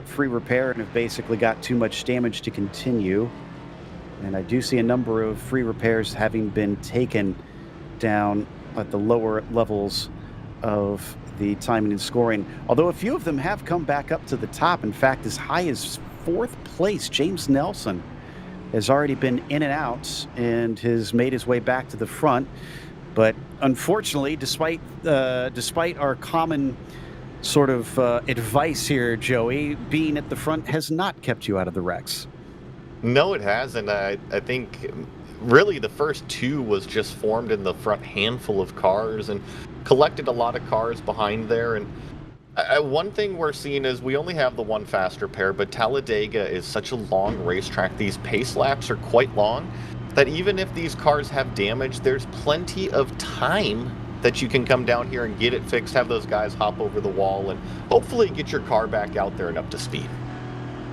free repair and have basically got too much damage to continue. And I do see a number of free repairs having been taken down at the lower levels of the timing and scoring, although a few of them have come back up to the top. In fact, as high as 4th place, James Nelson has already been in and out and has made his way back to the front. But unfortunately, despite our common sort of advice here, Joey, being at the front has not kept you out of the wrecks. No, it hasn't. I think really the first 2 was just formed in the front handful of cars and collected a lot of cars behind there. And One thing we're seeing is we only have the one faster pair, but Talladega is such a long racetrack. These pace laps are quite long that even if these cars have damage, there's plenty of time that you can come down here and get it fixed, have those guys hop over the wall, and hopefully get your car back out there and up to speed.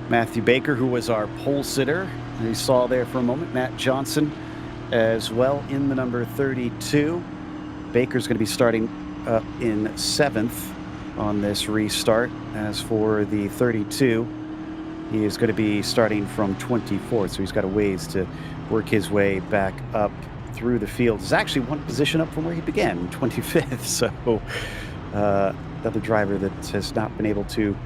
Matthew Baker, who was our pole sitter, you saw there for a moment. Matt Johnson as well in the number 32. Baker's going to be starting in 7th on this restart. As for the 32, he is going to be starting from 24th, so he's got a ways to work his way back up through the field. It's actually one position up from where he began, 25th. So another driver that has not been able to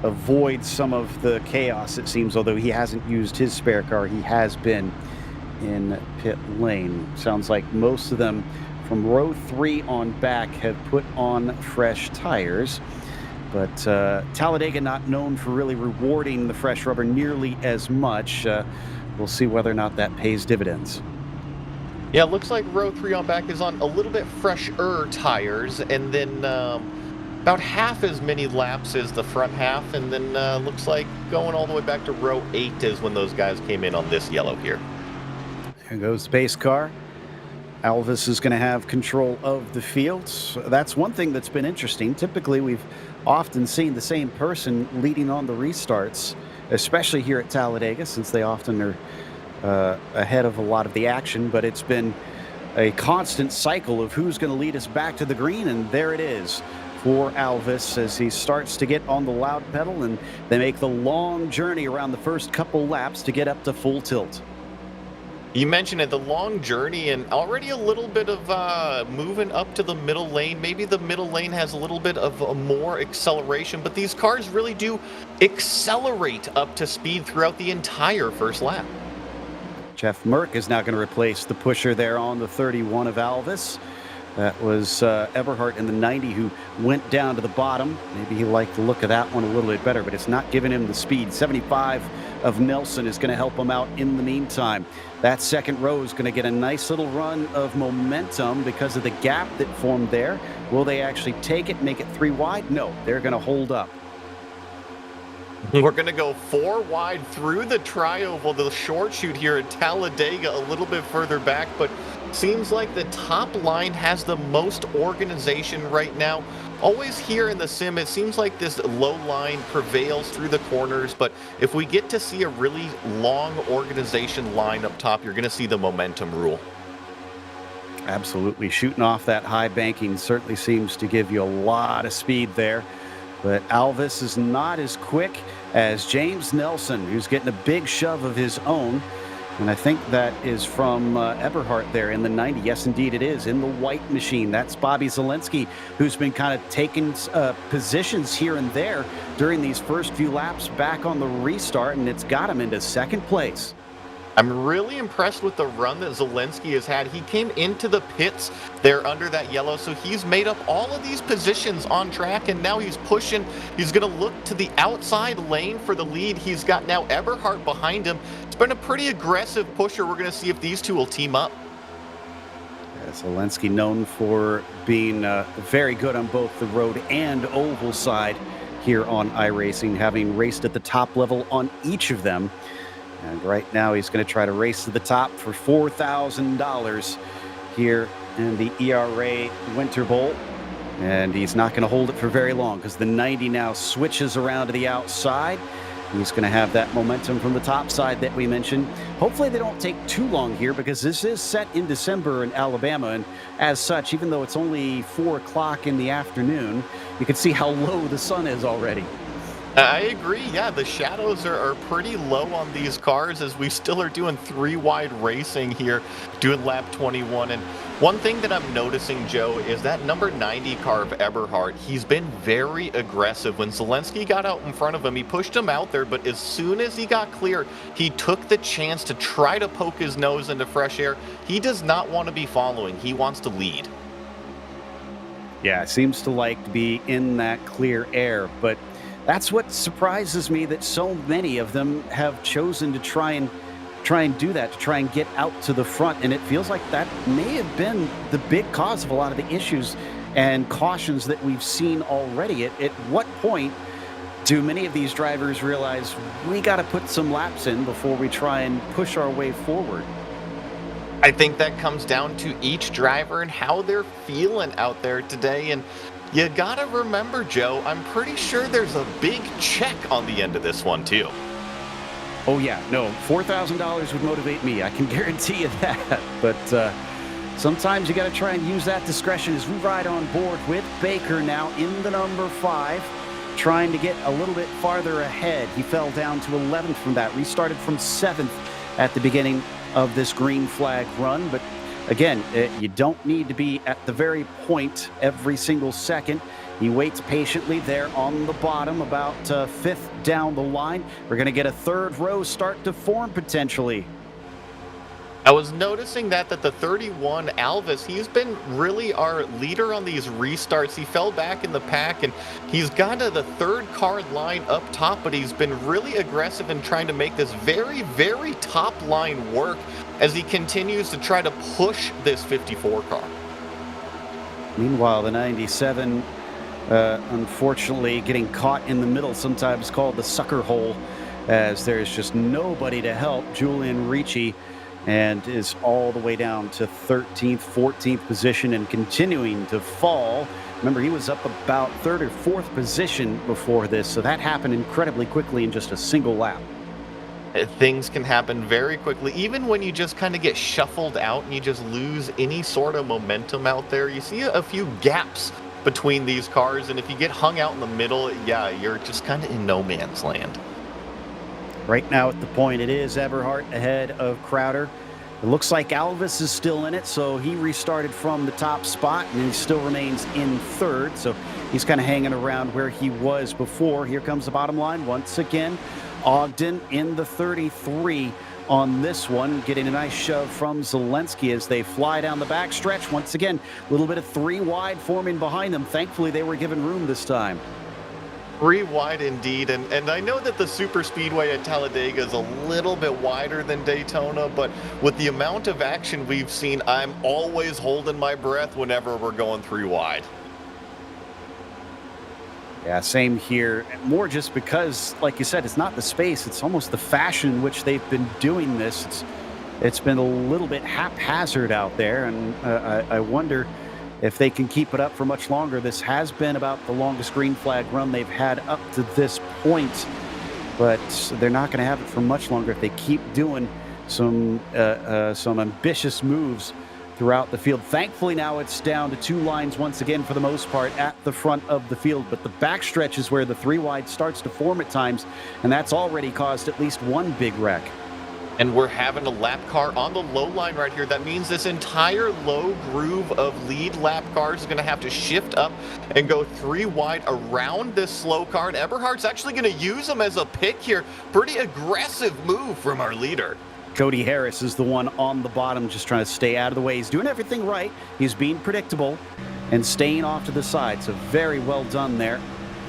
avoid some of the chaos, it seems, although he hasn't used his spare car. He has been in pit lane. Sounds like most of them from row 3 on back have put on fresh tires. But Talladega not known for really rewarding the fresh rubber nearly as much. We'll see whether or not that pays dividends. Yeah, it looks like row 3 on back is on a little bit fresher tires, and then about half as many laps as the front half, and then looks like going all the way back to row 8 is when those guys came in on this yellow here. Here goes the pace car. Alvis is going to have control of the field. That's one thing that's been interesting. Typically, we've often seen the same person leading on the restarts, especially here at Talladega, since they often are ahead of a lot of the action. But it's been a constant cycle of who's going to lead us back to the green, and there it is for Alvis as he starts to get on the loud pedal, and they make the long journey around the first couple laps to get up to full tilt. You mentioned it, the long journey, and already a little bit of moving up to the middle lane. Maybe the middle lane has a little bit of more acceleration, but these cars really do accelerate up to speed throughout the entire first lap. Jeff Merck is now going to replace the pusher there on the 31 of Alvis. That was Eberhardt in the 90 who went down to the bottom. Maybe he liked the look of that one a little bit better, but it's not giving him the speed. 75 of Nelson is going to help him out in the meantime. That second row is going to get a nice little run of momentum because of the gap that formed there. Will they actually take it, make it 3 wide? No, they're going to hold up. We're going to go 4 wide through the tri-oval, the short shoot here at Talladega, a little bit further back, but seems like the top line has the most organization right now. Always here in the sim, it seems like this low line prevails through the corners, but if we get to see a really long organization line up top, you're going to see the momentum rule. Absolutely. Shooting off that high banking certainly seems to give you a lot of speed there. But Alvis is not as quick as James Nelson, who's getting a big shove of his own. And I think that is from Eberhardt there in the 90. Yes, indeed it is, in the white machine. That's Bobby Zelensky, who's been kind of taking positions here and there during these first few laps back on the restart, and it's got him into second place. I'm really impressed with the run that Zelensky has had. He came into the pits there under that yellow, so he's made up all of these positions on track, and now he's pushing. He's going to look to the outside lane for the lead. He's got now Eberhardt behind him. It's been a pretty aggressive pusher. We're going to see if these two will team up. Yeah, Zelensky known for being very good on both the road and oval side here on iRacing, having raced at the top level on each of them. And right now he's going to try to race to the top for $4,000 here in the ERA WinterBowl. And he's not going to hold it for very long because the 90 now switches around to the outside. He's going to have that momentum from the top side that we mentioned. Hopefully they don't take too long here because this is set in December in Alabama. And as such, even though it's only 4 o'clock in the afternoon, you can see how low the sun is already. I agree. Yeah, the shadows are pretty low on these cars as we still are doing 3 wide racing here, doing lap 21. And one thing that I'm noticing, Joe, is that number 90 car of Eberhardt, he's been very aggressive. When Zelensky got out in front of him, he pushed him out there, but as soon as he got clear, he took the chance to try to poke his nose into fresh air. He does not want to be following. He wants to lead. Yeah, seems to like to be in that clear air, but that's what surprises me, that so many of them have chosen to try and do that, to try and get out to the front. And it feels like that may have been the big cause of a lot of the issues and cautions that we've seen already. At what point do many of these drivers realize we got to put some laps in before we try and push our way forward? I think that comes down to each driver and how they're feeling out there today. And you gotta remember, Joe, I'm pretty sure there's a big check on the end of this one, too. Oh, yeah. No, $4,000 would motivate me. I can guarantee you that. But sometimes you got to try and use that discretion as we ride on board with Baker now in the number 5, trying to get a little bit farther ahead. He fell down to 11th from that, restarted from 7th at the beginning of this green flag run. But again, you don't need to be at the very point every single second. He waits patiently there on the bottom, about 5th down the line. We're going to get a 3rd row start to form potentially. I was noticing that the 31, Alvis, he's been really our leader on these restarts. He fell back in the pack, and he's got the 3rd car line up top, but he's been really aggressive in trying to make this very, very top line work as he continues to try to push this 54 car. Meanwhile, the 97, unfortunately, getting caught in the middle, sometimes called the sucker hole, as there's just nobody to help Julian Ricci, and is all the way down to 13th, 14th position and continuing to fall. Remember, he was up about 3rd or 4th position before this, so that happened incredibly quickly in just a single lap. Things can happen very quickly, even when you just kind of get shuffled out and you just lose any sort of momentum out there. You see a few gaps between these cars, and if you get hung out in the middle, yeah, you're just kind of in no man's land. Right now at the point, it is Eberhardt ahead of Crowder. It looks like Alvis is still in it, so he restarted from the top spot, and he still remains in 3rd, so he's kind of hanging around where he was before. Here comes the bottom line once again. Ogden in the 33 on this one, getting a nice shove from Zelensky as they fly down the backstretch. Once again, a little bit of 3 wide forming behind them. Thankfully, they were given room this time. 3 wide indeed, and I know that the super speedway at Talladega is a little bit wider than Daytona, but with the amount of action we've seen, I'm always holding my breath whenever we're going 3 wide. Yeah, same here. More just because, like you said, it's not the space, it's almost the fashion in which they've been doing this. It's been a little bit haphazard out there, and I wonder if they can keep it up for much longer. This has been about the longest green flag run they've had up to this point, but they're not going to have it for much longer if they keep doing some ambitious moves throughout the field. Thankfully, now it's down to 2 lines once again for the most part at the front of the field, but the backstretch is where the 3 wide starts to form at times, and that's already caused at least 1 big wreck. And we're having a lap car on the low line right here. That means this entire low groove of lead lap cars is going to have to shift up and go 3 wide around this slow car. And Eberhardt's actually going to use them as a pick here. Pretty aggressive move from our leader. Cody Harris is the one on the bottom, just trying to stay out of the way. He's doing everything right. He's being predictable and staying off to the side. So very well done there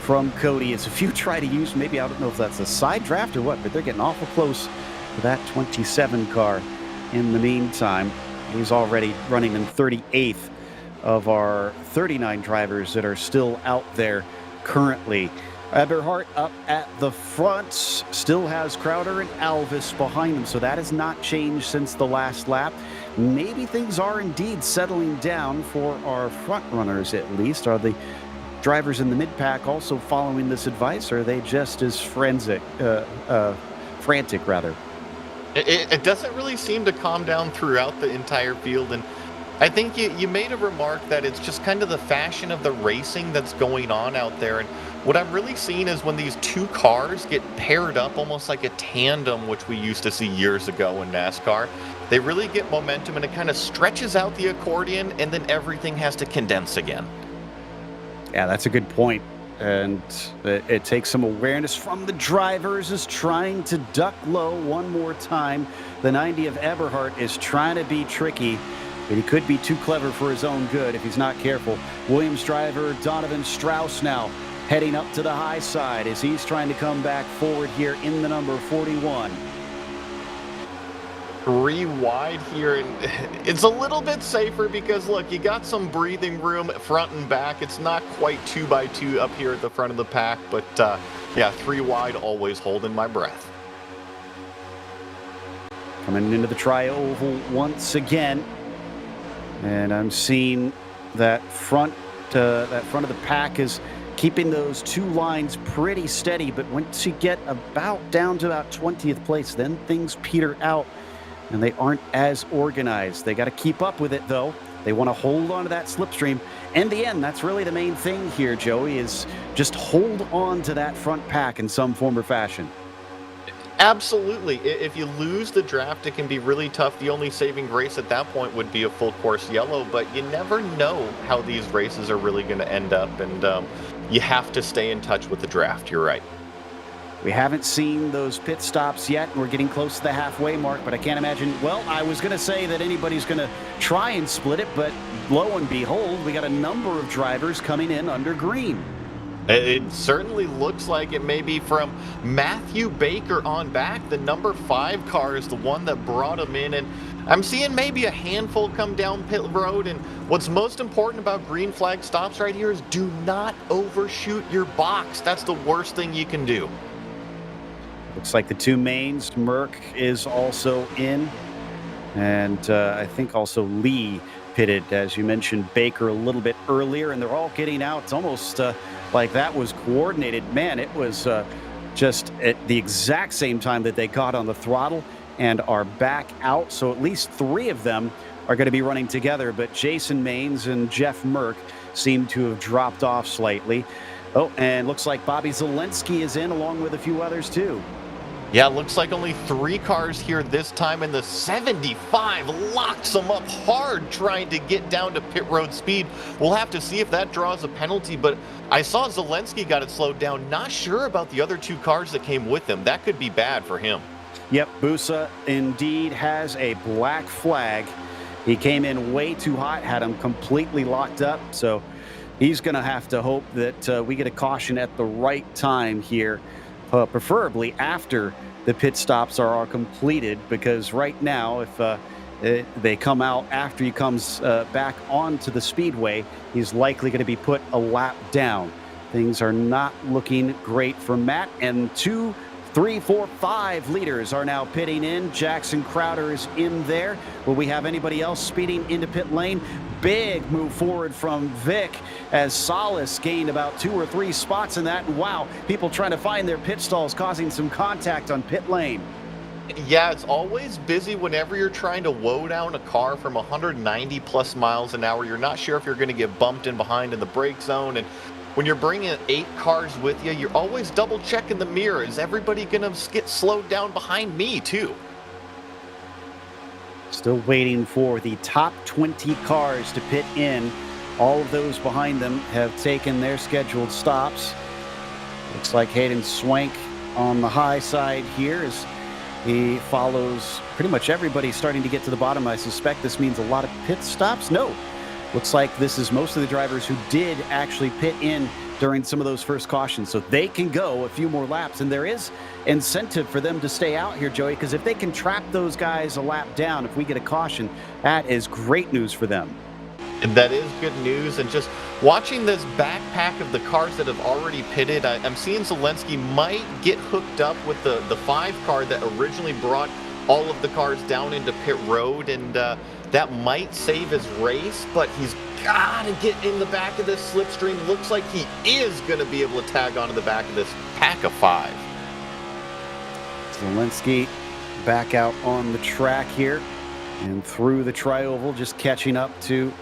from Cody. As if you try to use, maybe I don't know if that's a side draft or what, but they're getting awful close to that 27 car. In the meantime, he's already running in 38th of our 39 drivers that are still out there currently. Eberhardt up at the front, still has Crowder and Alvis behind him, so that has not changed since the last lap. Maybe things are indeed settling down for our front runners at least. Are the drivers in the mid-pack also following this advice, or are they just as frantic rather? It doesn't really seem to calm down throughout the entire field, and I think you made a remark that it's just kind of the fashion of the racing that's going on out there. And what I'm really seeing is when these 2 cars get paired up almost like a tandem, which we used to see years ago in NASCAR, they really get momentum and it kind of stretches out the accordion, and then everything has to condense again. Yeah, that's a good point. And it takes some awareness from the drivers, is trying to duck low one more time. The 90 of Eberhardt is trying to be tricky, but he could be too clever for his own good if he's not careful. Williams driver Donovan Strauss now heading up to the high side as he's trying to come back forward here in the number 41. 3 wide here, and it's a little bit safer because look, you got some breathing room front and back. It's not quite 2 by 2 up here at the front of the pack, but yeah, 3 wide, always holding my breath. Coming into the tri-oval once again, and I'm seeing that front of the pack is keeping those 2 lines pretty steady, but once you get down to about 20th place, then things peter out and they aren't as organized. They got to keep up with it though. They want to hold on to that slipstream. In the end, that's really the main thing here, Joey, is just hold on to that front pack in some form or fashion. Absolutely. If you lose the draft, it can be really tough. The only saving grace at that point would be a full course yellow, but you never know how these races are really going to end up, and you have to stay in touch with the draft. You're right. We haven't seen those pit stops yet. We're getting close to the halfway mark, but I can't imagine. Well, I was going to say that anybody's going to try and split it, but lo and behold, we got a number of drivers coming in under green. It certainly looks like it may be from Matthew Baker on back. The number 5 car is the one that brought him in, and I'm seeing maybe a handful come down pit road. And what's most important about green flag stops right here is do not overshoot your box. That's the worst thing you can do. Looks like the 2 mains, Merck is also in, and I think also Lee pitted, as you mentioned, Baker a little bit earlier, and they're all getting out. It's almost like that was coordinated. Man, it was just at the exact same time that they got on the throttle and are back out. So at least 3 of them are going to be running together, but Jason Maines and Jeff Merck seem to have dropped off slightly. Oh, and looks like Bobby Zelensky is in along with a few others too. Yeah, looks like only 3 cars here this time, and the 75 locks them up hard trying to get down to pit road speed. We'll have to see if that draws a penalty, but I saw Zelensky got it slowed down. Not sure about the other 2 cars that came with him. That could be bad for him. Yep, Busa indeed has a black flag. He came in way too hot, had him completely locked up, so he's going to have to hope that we get a caution at the right time here. Preferably after the pit stops are completed, because right now, if they come out after he comes back onto the speedway, he's likely going to be put a lap down. Things are not looking great for Matt, and 2, 3, 4, 5 leaders are now pitting in. Jackson Crowder is in there. Will we have anybody else speeding into pit lane? Big move forward from Vic as Solis gained about 2 or 3 spots in that. And wow, people trying to find their pit stalls causing some contact on pit lane. Yeah, it's always busy whenever you're trying to woe down a car from 190 plus miles an hour. You're not sure if you're going to get bumped in behind in the brake zone, and when you're bringing 8 cars with you, you're always double checking the mirror. Is everybody going to get slowed down behind me too? Still waiting for the top 20 cars to pit in. All of those behind them have taken their scheduled stops. Looks like Hayden Swank on the high side here as he follows pretty much everybody starting to get to the bottom. I suspect this means a lot of pit stops. No, looks like this is most of the drivers who did actually pit in during some of those first cautions, so they can go a few more laps, and there is incentive for them to stay out here, Joey, because if they can trap those guys a lap down, if we get a caution, that is great news for them. And that is good news, and just watching this backpack of the cars that have already pitted, I'm seeing Zelensky might get hooked up with the 5 car that originally brought all of the cars down into pit road, and that might save his race, but he's got to get in the back of this slipstream. Looks like he is going to be able to tag onto the back of this pack of 5. Zelensky back out on the track here and through the tri-oval, just catching up to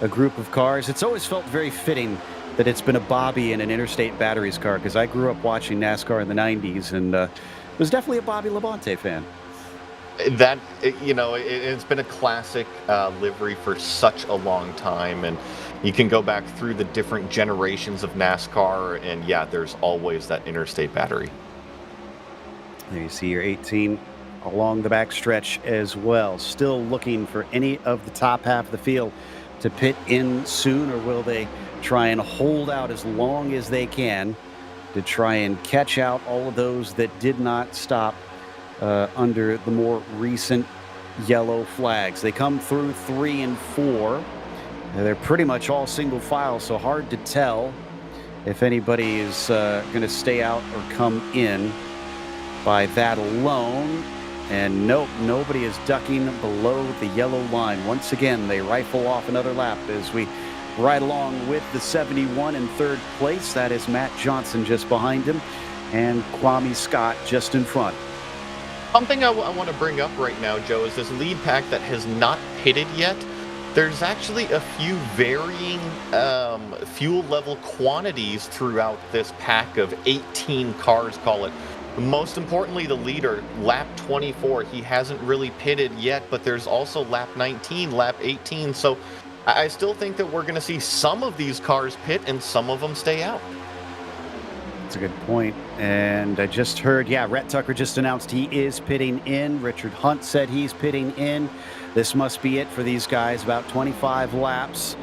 a group of cars. It's always felt very fitting that it's been a Bobby in an Interstate Batteries car, because I grew up watching NASCAR in the 90s and was definitely a Bobby Labonte fan. That, you know, it's been a classic livery for such a long time, and you can go back through the different generations of NASCAR, and yeah, there's always that Interstate Battery. There you see your 18 along the back stretch as well. Still looking for any of the top half of the field to pit in soon, or will they try and hold out as long as they can to try and catch out all of those that did not stop under the more recent yellow flags. They come through 3 and 4. They're pretty much all single file, so hard to tell if anybody is going to stay out or come in by that alone. And nope, nobody is ducking below the yellow line. Once again, they rifle off another lap as we ride along with the 71 in third place. That is Matt Johnson just behind him and Kwame Scott just in front. Something I want to bring up right now, Joe, is this lead pack that has not pitted yet. There's actually a few varying fuel level quantities throughout this pack of 18 cars, call it. Most importantly, the leader, lap 24, he hasn't really pitted yet, but there's also lap 19, lap 18. So I still think that we're going to see some of these cars pit and some of them stay out. That's a good point. And I just heard, Rhett Tucker just announced he is pitting in. Richard Hunt said he's pitting in. This must be it for these guys, about 25 laps.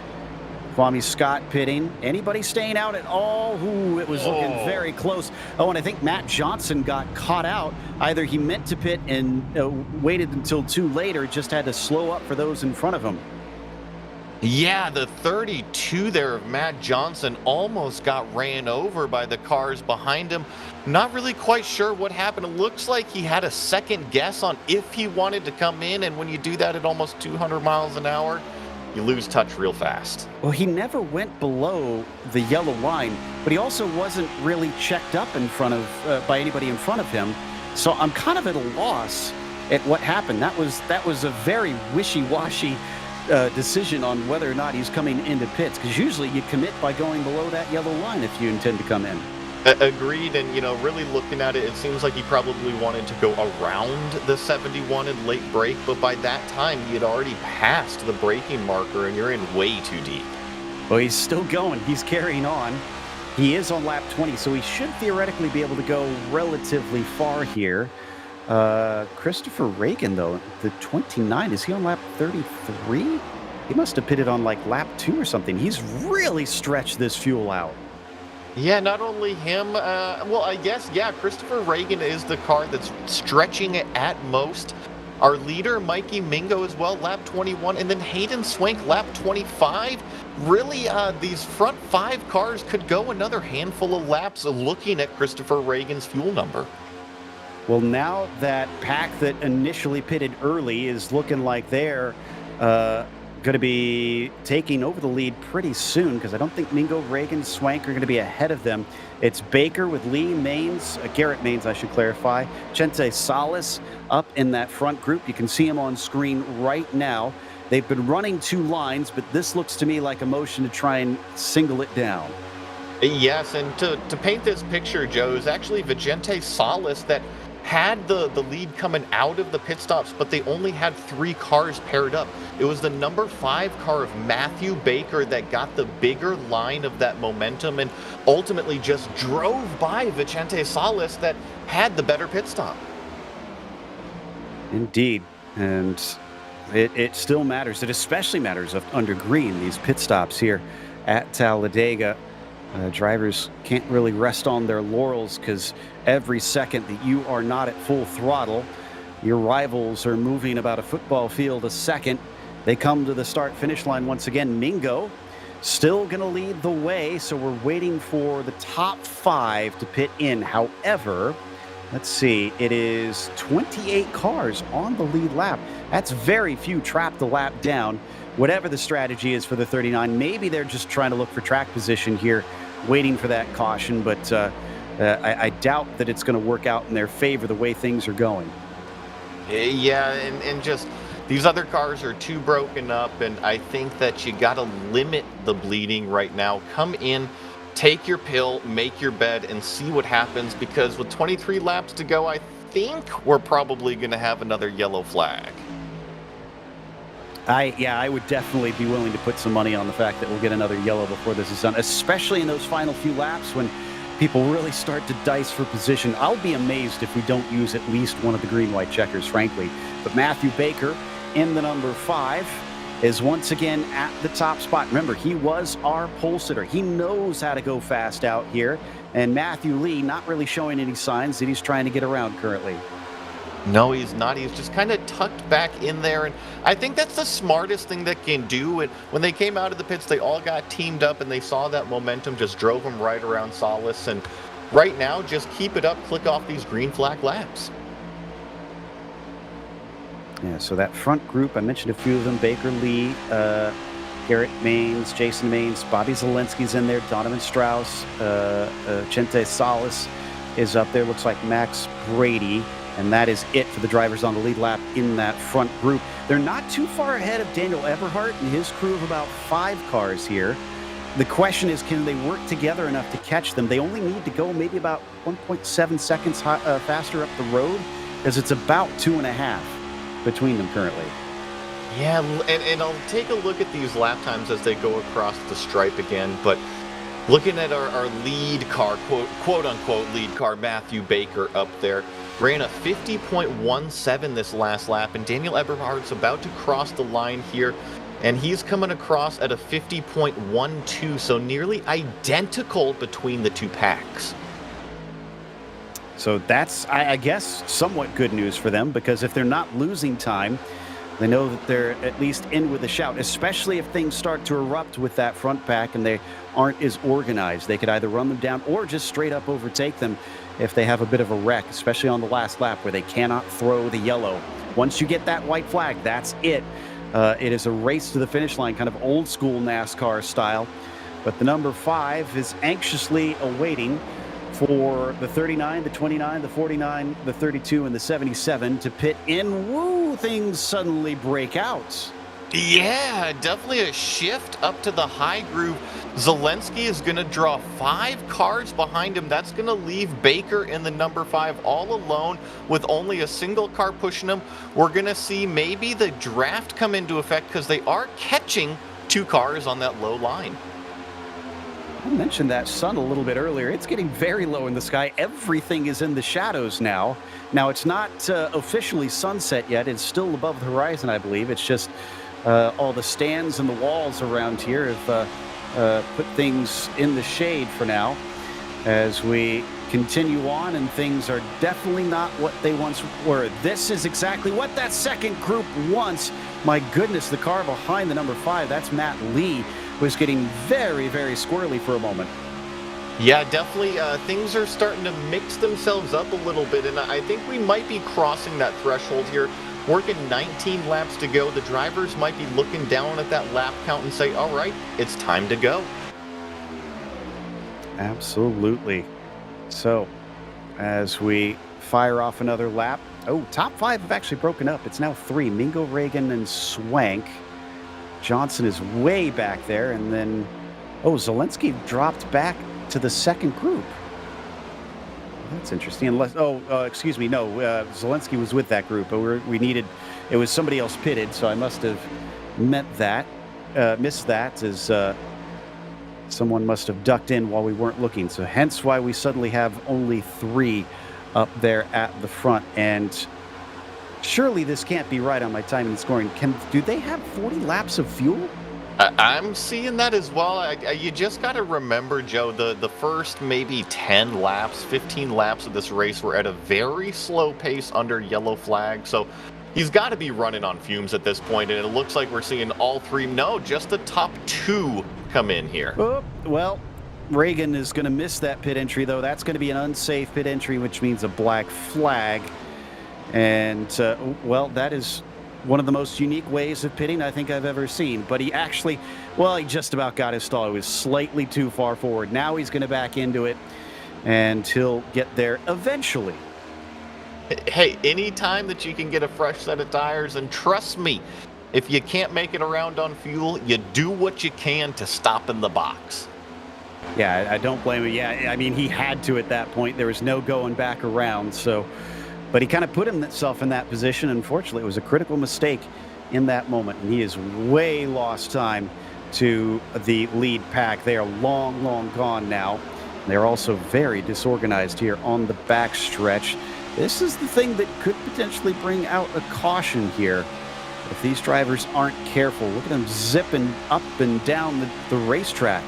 Kwame Scott pitting. Anybody staying out at all? Ooh, it was looking very close. Oh, and I think Matt Johnson got caught out. Either he meant to pit and waited until too late, or just had to slow up for those in front of him. Yeah, the 32 there of Matt Johnson almost got ran over by the cars behind him. Not really quite sure what happened. It looks like he had a second guess on if he wanted to come in, and when you do that at almost 200 miles an hour, you lose touch real fast. Well, he never went below the yellow line, but he also wasn't really checked up in front of by anybody in front of him. So I'm kind of at a loss at what happened. That was a very wishy-washy decision on whether or not he's coming into pits, because usually you commit by going below that yellow line if you intend to come in. Agreed, and really looking at it, it seems like he probably wanted to go around the 71 in late break, but by that time he had already passed the braking marker and you're in way too deep. Well, he's still going. He's carrying on. He is on lap 20, so he should theoretically be able to go relatively far here. Christopher Reagan, though, the 29, is he on lap 33? He must have pitted on like lap 2 or something. He's really stretched this fuel out. Yeah, not only him, well, I guess, Christopher Reagan is the car that's stretching it at most. Our leader, Mikey Mingo, as well, lap 21, and then Hayden Swank, lap 25. Really, these front 5 cars could go another handful of laps looking at Christopher Reagan's fuel number. Well, now that pack that initially pitted early is looking like they're going to be taking over the lead pretty soon, because I don't think Mingo, Reagan, Swank are going to be ahead of them. It's Baker with Lee Maines, Garrett Maines, I should clarify. Chente Salas up in that front group. You can see him on screen right now. They've been running 2 lines, but this looks to me like a motion to try and single it down. Yes, and to paint this picture, Joe, is actually Vicente Salas that had the lead coming out of the pit stops, but they only had 3 cars paired up. It was the number 5 car of Matthew Baker that got the bigger line of that momentum and ultimately just drove by Vicente Salas that had the better pit stop. Indeed, and it still matters. It especially matters under green, these pit stops here at Talladega. Drivers can't really rest on their laurels, because every second that you are not at full throttle, your rivals are moving about a football field a second. They come to the start-finish line once again. Mingo still going to lead the way, so we're waiting for the top 5 to pit in. However, let's see, it is 28 cars on the lead lap. That's very few trapped the lap down. Whatever the strategy is for the 39, maybe they're just trying to look for track position here, waiting for that caution, but I doubt that it's going to work out in their favor the way things are going. Yeah, and just these other cars are too broken up, and I think that you got to limit the bleeding right now. Come in, take your pill, make your bed, and see what happens, because with 23 laps to go, I think we're probably going to have another yellow flag. I would definitely be willing to put some money on the fact that we'll get another yellow before this is done, especially in those final few laps when people really start to dice for position. I'll be amazed if we don't use at least one of the green-white checkers, frankly. But Matthew Baker in the number 5 is once again at the top spot. Remember, he was our pole sitter. He knows how to go fast out here. And Matthew Lee not really showing any signs that he's trying to get around currently. No, he's not. He's just kind of tucked back in there. And I think that's the smartest thing they can do. And when they came out of the pits, they all got teamed up and they saw that momentum, just drove them right around Solace. And right now, just keep it up, click off these green flag laps. Yeah, so that front group, I mentioned a few of them, Baker Lee, Garrett Maines, Jason Maines, Bobby Zelensky's in there, Donovan Strauss, Chente Salas is up there. Looks like Max Brady. And that is it for the drivers on the lead lap in that front group. They're not too far ahead of Daniel Eberhardt and his crew of about 5 cars here. The question is, can they work together enough to catch them? They only need to go maybe about 1.7 seconds faster up the road, because it's about 2.5 between them currently. Yeah, and I'll take a look at these lap times as they go across the stripe again, but looking at our lead car, quote unquote lead car, Matthew Baker up there, ran a 50.17 this last lap, and Daniel Eberhardt's about to cross the line here, and he's coming across at a 50.12, so nearly identical between the two packs. So that's, I guess, somewhat good news for them, because if they're not losing time, they know that they're at least in with a shout, especially if things start to erupt with that front pack and they aren't as organized. They could either run them down or just straight up overtake them if they have a bit of a wreck, especially on the last lap where they cannot throw the yellow. Once you get that white flag, that's it. It is a race to the finish line, kind of old school NASCAR style. But the number 5 is anxiously awaiting for the 39, the 29, the 49, the 32, and the 77 to pit in. Woo, things suddenly break out. Yeah, definitely a shift up to the high groove. Zelensky is going to draw 5 cars behind him. That's going to leave Baker in the number 5 all alone with only a single car pushing him. We're going to see maybe the draft come into effect because they are catching 2 cars on that low line. I mentioned that sun a little bit earlier. It's getting very low in the sky. Everything is in the shadows now. Now, it's not officially sunset yet. It's still above the horizon, I believe. It's just all the stands and the walls around here have put things in the shade for now as we continue on, and things are definitely not what they once were. This is exactly what that second group wants. My goodness, the car behind the number 5, that's Matt Lee, was getting very, very squirrely for a moment. Yeah, definitely. Things are starting to mix themselves up a little bit, and I think we might be crossing that threshold here. Working 19 laps to go. The drivers might be looking down at that lap count and say, all right, it's time to go. Absolutely. So, as we fire off another lap, top 5 have actually broken up. It's now 3, Mingo, Reagan, and Swank. Johnson is way back there, and then, Zelensky dropped back to the second group. That's interesting. Unless, excuse me, no, Zelensky was with that group, but it was somebody else pitted, so I must have missed that, as someone must have ducked in while we weren't looking. So hence why we suddenly have only 3 up there at the front. And surely this can't be right on my time and scoring. Do they have 40 laps of fuel? I'm seeing that as well. You just got to remember, Joe, the first maybe 10 laps, 15 laps of this race were at a very slow pace under yellow flag. So he's got to be running on fumes at this point, and it looks like we're seeing all 3, no, just the top 2 come in here. Oh, well, Reagan is going to miss that pit entry, though. That's going to be an unsafe pit entry, which means a black flag. And, that is one of the most unique ways of pitting I think I've ever seen. But he just about got his stall. He was slightly too far forward. Now he's going to back into it, and he'll get there eventually. Hey, anytime that you can get a fresh set of tires, and trust me, if you can't make it around on fuel, you do what you can to stop in the box. Yeah, I don't blame him. Yeah, I mean, he had to at that point. There was no going back around, so... But he kind of put himself in that position. Unfortunately, it was a critical mistake in that moment, and he has way lost time to the lead pack. They are long, long gone now. They're also very disorganized here on the backstretch. This is the thing that could potentially bring out a caution here if these drivers aren't careful. Look at them zipping up and down the racetrack.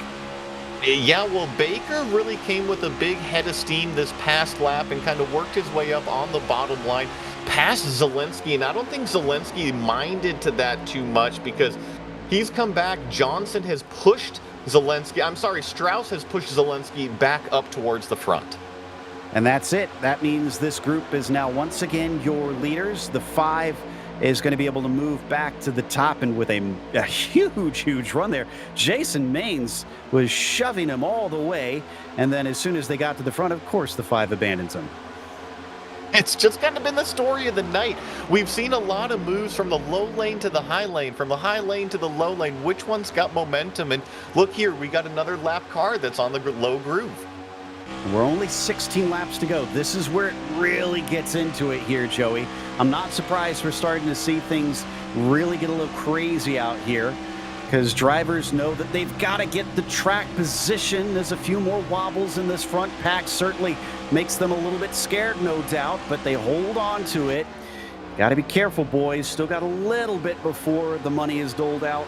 Yeah, well, Baker really came with a big head of steam this past lap and kind of worked his way up on the bottom line. past Zelensky, and I don't think Zelensky minded to that too much because he's come back. Johnson has pushed Strauss has pushed Zelensky back up towards the front. And that's it. That means this group is now once again your leaders. The 5 is going to be able to move back to the top, and with a huge run there. Jason Maines was shoving him all the way, and then as soon as they got to the front, of course, the 5 abandons him. It's just kind of been the story of the night. We've seen a lot of moves from the low lane to the high lane, from the high lane to the low lane. Which one's got momentum? And look here, we got another lap car that's on the low groove. We're only 16 laps to go. This is where it really gets into it here, Joey. I'm not surprised we're starting to see things really get a little crazy out here because drivers know that they've got to get the track position. There's a few more wobbles in this front pack. Certainly makes them a little bit scared, no doubt, but they hold on to it. Got to be careful, boys. Still got a little bit before the money is doled out.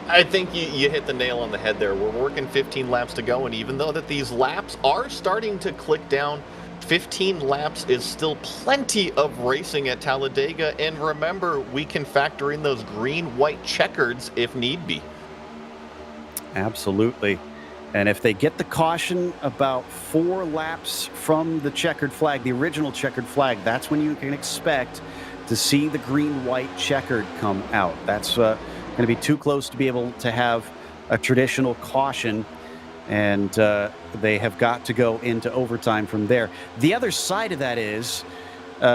I think you hit the nail on the head there. We're working 15 laps to go, and even though that these laps are starting to click down, 15 laps is still plenty of racing at Talladega. And remember, we can factor in those green-white checkers if need be. Absolutely. And if they get the caution about 4 laps from the checkered flag, the original checkered flag, that's when you can expect to see the green-white checkered come out. That's going to be too close to be able to have a traditional caution, and they have got to go into overtime from there. The other side of that is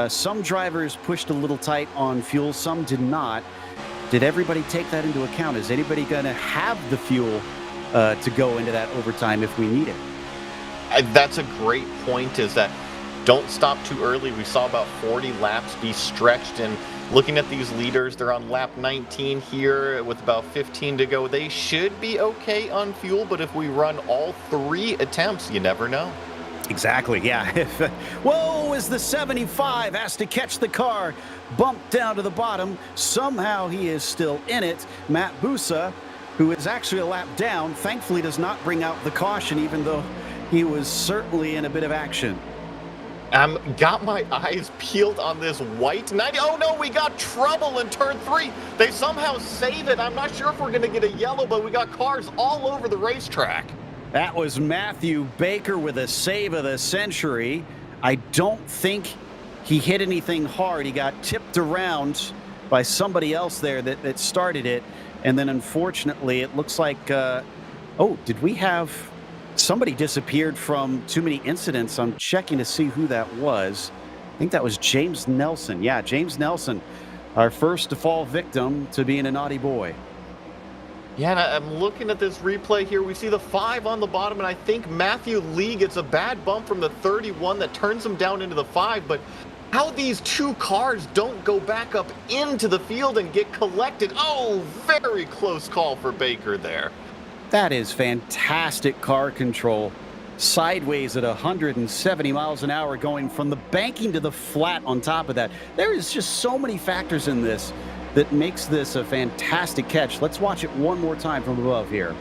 some drivers pushed a little tight on fuel, some did not. Did everybody take that into account? Is anybody going to have the fuel to go into that overtime if we need it? That's a great point, is that don't stop too early. We saw about 40 laps be stretched, and looking at these leaders, they're on lap 19 here with about 15 to go. They should be okay on fuel, but if we run all 3 attempts, you never know. Exactly, yeah. Whoa, as the 75 has to catch the car, bumped down to the bottom. Somehow he is still in it. Matt Busa, who is actually a lap down, thankfully does not bring out the caution, even though he was certainly in a bit of action. Got my eyes peeled on this white 90. Oh no, we got trouble in turn 3. They somehow save it. I'm not sure if we're going to get a yellow, but we got cars all over the racetrack. That was Matthew Baker with a save of the century. I don't think he hit anything hard. He got tipped around by somebody else there that started it. And then unfortunately, it looks like, oh, did we have... Somebody disappeared from too many incidents. I'm checking to see who that was. I think that was James Nelson. Yeah, James Nelson, our first to fall victim to being a naughty boy. Yeah, and I'm looking at this replay here. We see the 5 on the bottom, and I think Matthew Lee gets a bad bump from the 31 that turns him down into the 5. But how these 2 cars don't go back up into the field and get collected. Oh, very close call for Baker there. That is fantastic car control. Sideways at 170 miles an hour, going from the banking to the flat on top of that. There is just so many factors in this that makes this a fantastic catch. Let's watch it one more time from above here.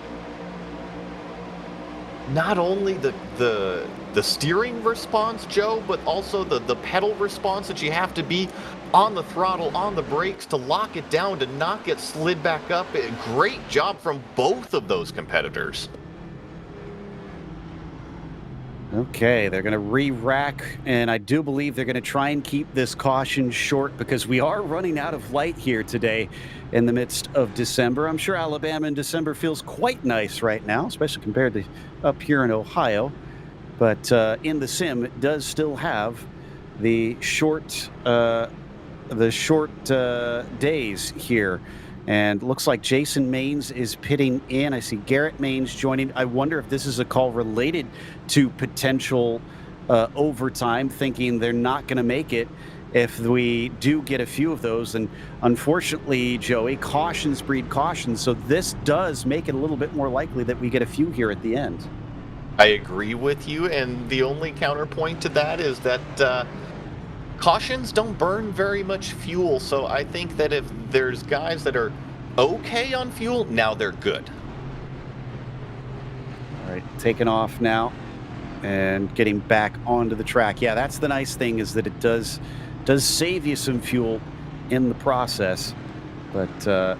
Not only the steering response, Joe, but also the pedal response that you have to be on the throttle, on the brakes to lock it down, to not get slid back up. Great job from both of those competitors. Okay, they're going to re-rack, and I do believe they're going to try and keep this caution short because we are running out of light here today in the midst of December. I'm sure Alabama in December feels quite nice right now, especially compared to up here in Ohio. But in the sim, it does still have the short days here. And looks like Jason Maines is pitting in. I see Garrett Maines joining. I wonder if this is a call related to potential overtime, thinking they're not going to make it if we do get a few of those. And unfortunately, Joey, cautions breed cautions. So this does make it a little bit more likely that we get a few here at the end. I agree with you. And the only counterpoint to that is that cautions don't burn very much fuel, so I think that if there's guys that are okay on fuel, now they're good. All right, taking off now. and getting back onto the track. Yeah, that's the nice thing, is that it does save you some fuel in the process. But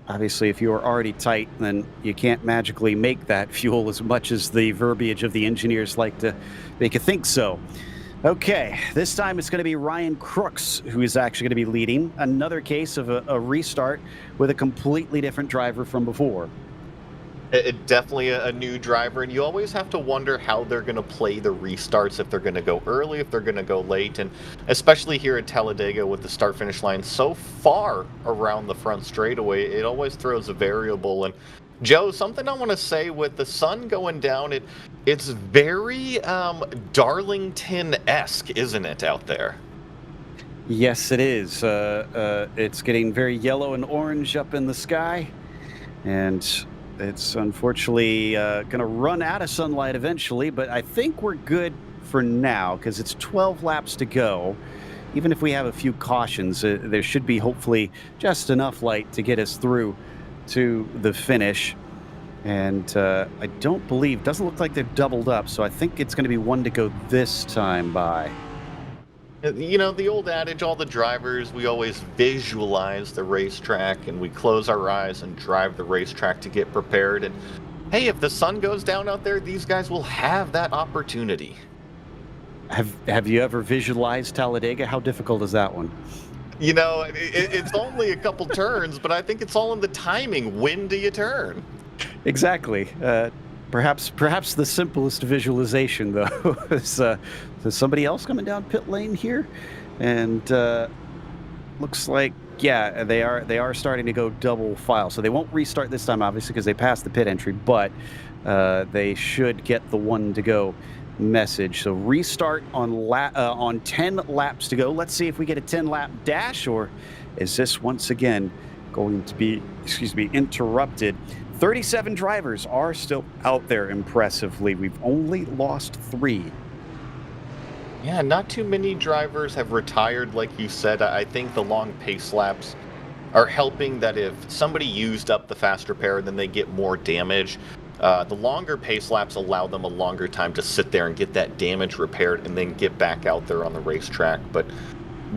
obviously, if you are already tight, then you can't magically make that fuel as much as the verbiage of the engineers like to make you think so. Okay, this time it's going to be Ryan Crooks who is actually going to be leading. Another case of a restart with a completely different driver from before. Definitely a new driver, and you always have to wonder how they're going to play the restarts, if they're going to go early, if they're going to go late, and especially here at Talladega with the start-finish line so far around the front straightaway, it always throws a variable. And Joe, something I want to say, with the sun going down, it's very Darlington-esque, isn't it, out there? Yes, it is. It's getting very yellow and orange up in the sky, and it's unfortunately going to run out of sunlight eventually, but I think we're good for now because it's 12 laps to go. Even if we have a few cautions, there should be hopefully just enough light to get us through to the finish. And I don't believe, doesn't look like they've doubled up, so I think it's going to be one to go this time by. You know, the old adage, all the drivers, we always visualize the racetrack and we close our eyes and drive the racetrack to get prepared. And hey, if the sun goes down out there, these guys will have that opportunity. Have you ever visualized Talladega? How difficult is that one? You know, it's only a couple turns, but I think it's all in the timing. When do you turn? Exactly. Perhaps the simplest visualization, though, is there's somebody else coming down pit lane here, and looks like, yeah, they are starting to go double file. So they won't restart this time, obviously, because they passed the pit entry, but they should get the one to go message. So restart on 10 laps to go. Let's see if we get a 10-lap dash, or is this once again going to be, interrupted? 37 drivers are still out there impressively. We've only lost 3. Yeah, not too many drivers have retired, like you said. I think the long pace laps are helping, that if somebody used up the faster pair, then they get more damage. The longer pace laps allow them a longer time to sit there and get that damage repaired and then get back out there on the racetrack. But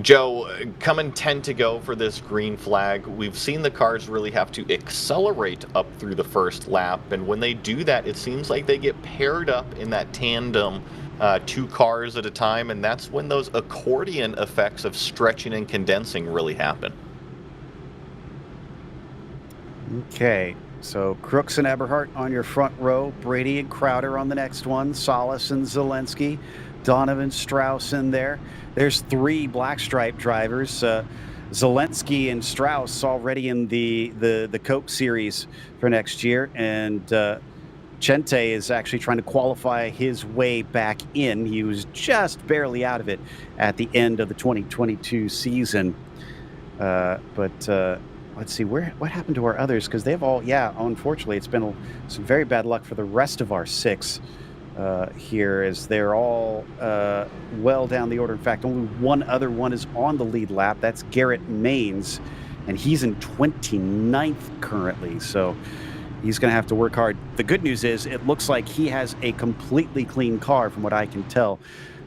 Joe, coming 10 to go for this green flag, we've seen the cars really have to accelerate up through the first lap, and when they do that, it seems like they get paired up in that tandem, 2 cars at a time, and that's when those accordion effects of stretching and condensing really happen. Okay, so Crooks and Eberhardt on your front row, Brady and Crowder on the next one, Salas and Zelensky, Donovan, Strauss in there. There's 3 black stripe drivers. Zelensky and Strauss already in the Coke Series for next year, and Chente is actually trying to qualify his way back in. He was just barely out of it at the end of the 2022 season. But let's see, what happened to our others? Because they've all, unfortunately, it's been some very bad luck for the rest of our 6 here, as they're all well down the order. In fact, only one other one is on the lead lap. That's Garrett Maines, and he's in 29th currently. So he's going to have to work hard. The good news is it looks like he has a completely clean car from what I can tell.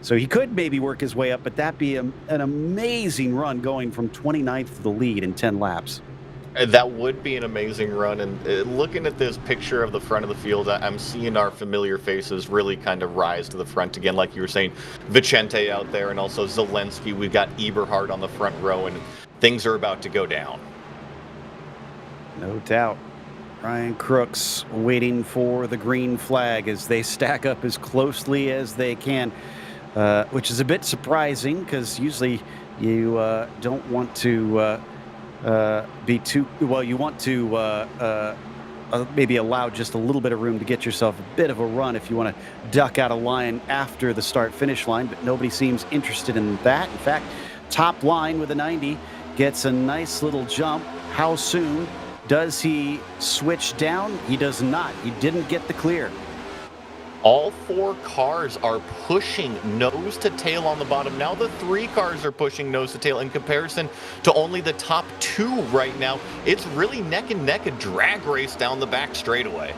So he could maybe work his way up, but that'd be an amazing run going from 29th to the lead in 10 laps. That would be an amazing run, and looking at this picture of the front of the field, I'm seeing our familiar faces really kind of rise to the front again, like you were saying. Vicente out there, and also Zelensky. We've got Eberhardt on the front row, and things are about to go down. No doubt. Ryan Crooks waiting for the green flag as they stack up as closely as they can, which is a bit surprising because usually you don't want to be too, well, you want to maybe allow just a little bit of room to get yourself a bit of a run if you want to duck out of line after the start-finish line, but nobody seems interested in that. In fact, top line with a 90 gets a nice little jump. How soon does he switch down? He does not. He didn't get the clear. All 4 cars are pushing nose to tail on the bottom. Now the 3 cars are pushing nose to tail in comparison to only the top 2 right now. It's really neck and neck, a drag race down the back straightaway.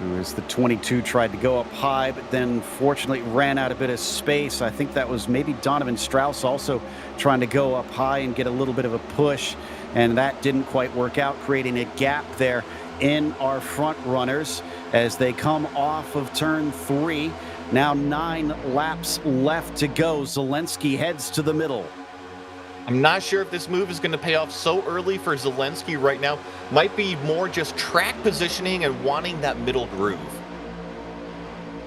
who is the 22, tried to go up high, but then fortunately ran out a bit of space. I think that was maybe Donovan Strauss also trying to go up high and get a little bit of a push, and that didn't quite work out, creating a gap there in our front runners as they come off of turn 3. Now 9 laps left to go. Zelensky heads to the middle. I'm not sure if this move is going to pay off so early for Zelensky right now. Might be more just track positioning and wanting that middle groove.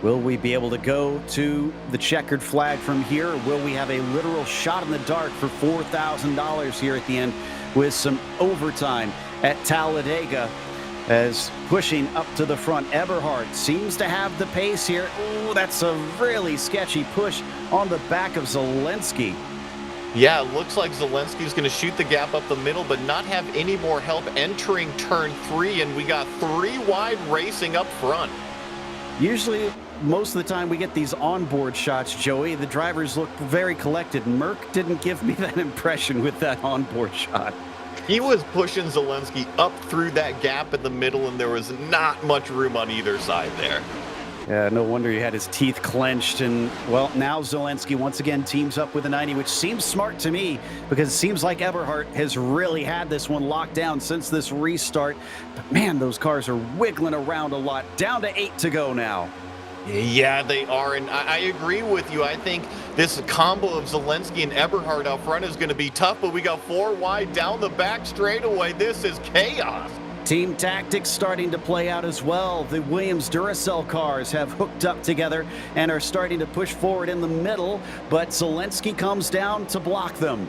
Will we be able to go to the checkered flag from here? Or will we have a literal shot in the dark for $4,000 here at the end with some overtime at Talladega? As pushing up to the front, Eberhard seems to have the pace here. Oh, that's a really sketchy push on the back of Zelensky. Yeah, it looks like Zelensky's going to shoot the gap up the middle, but not have any more help entering turn 3, and we got 3 wide racing up front. Usually, most of the time we get these onboard shots, Joey. The drivers look very collected. Merck didn't give me that impression with that onboard shot. He was pushing Zelensky up through that gap in the middle, and there was not much room on either side there. Yeah, no wonder he had his teeth clenched. And, well, now Zelensky once again teams up with a 90, which seems smart to me because it seems like Eberhard has really had this one locked down since this restart. But, man, those cars are wiggling around a lot. Down to 8 to go now. Yeah, they are, and I agree with you. I think this combo of Zelensky and Eberhard out front is going to be tough, but we got 4 wide down the back straightaway. This is chaos. Team tactics starting to play out as well. The Williams Duracell cars have hooked up together and are starting to push forward in the middle, but Zelensky comes down to block them.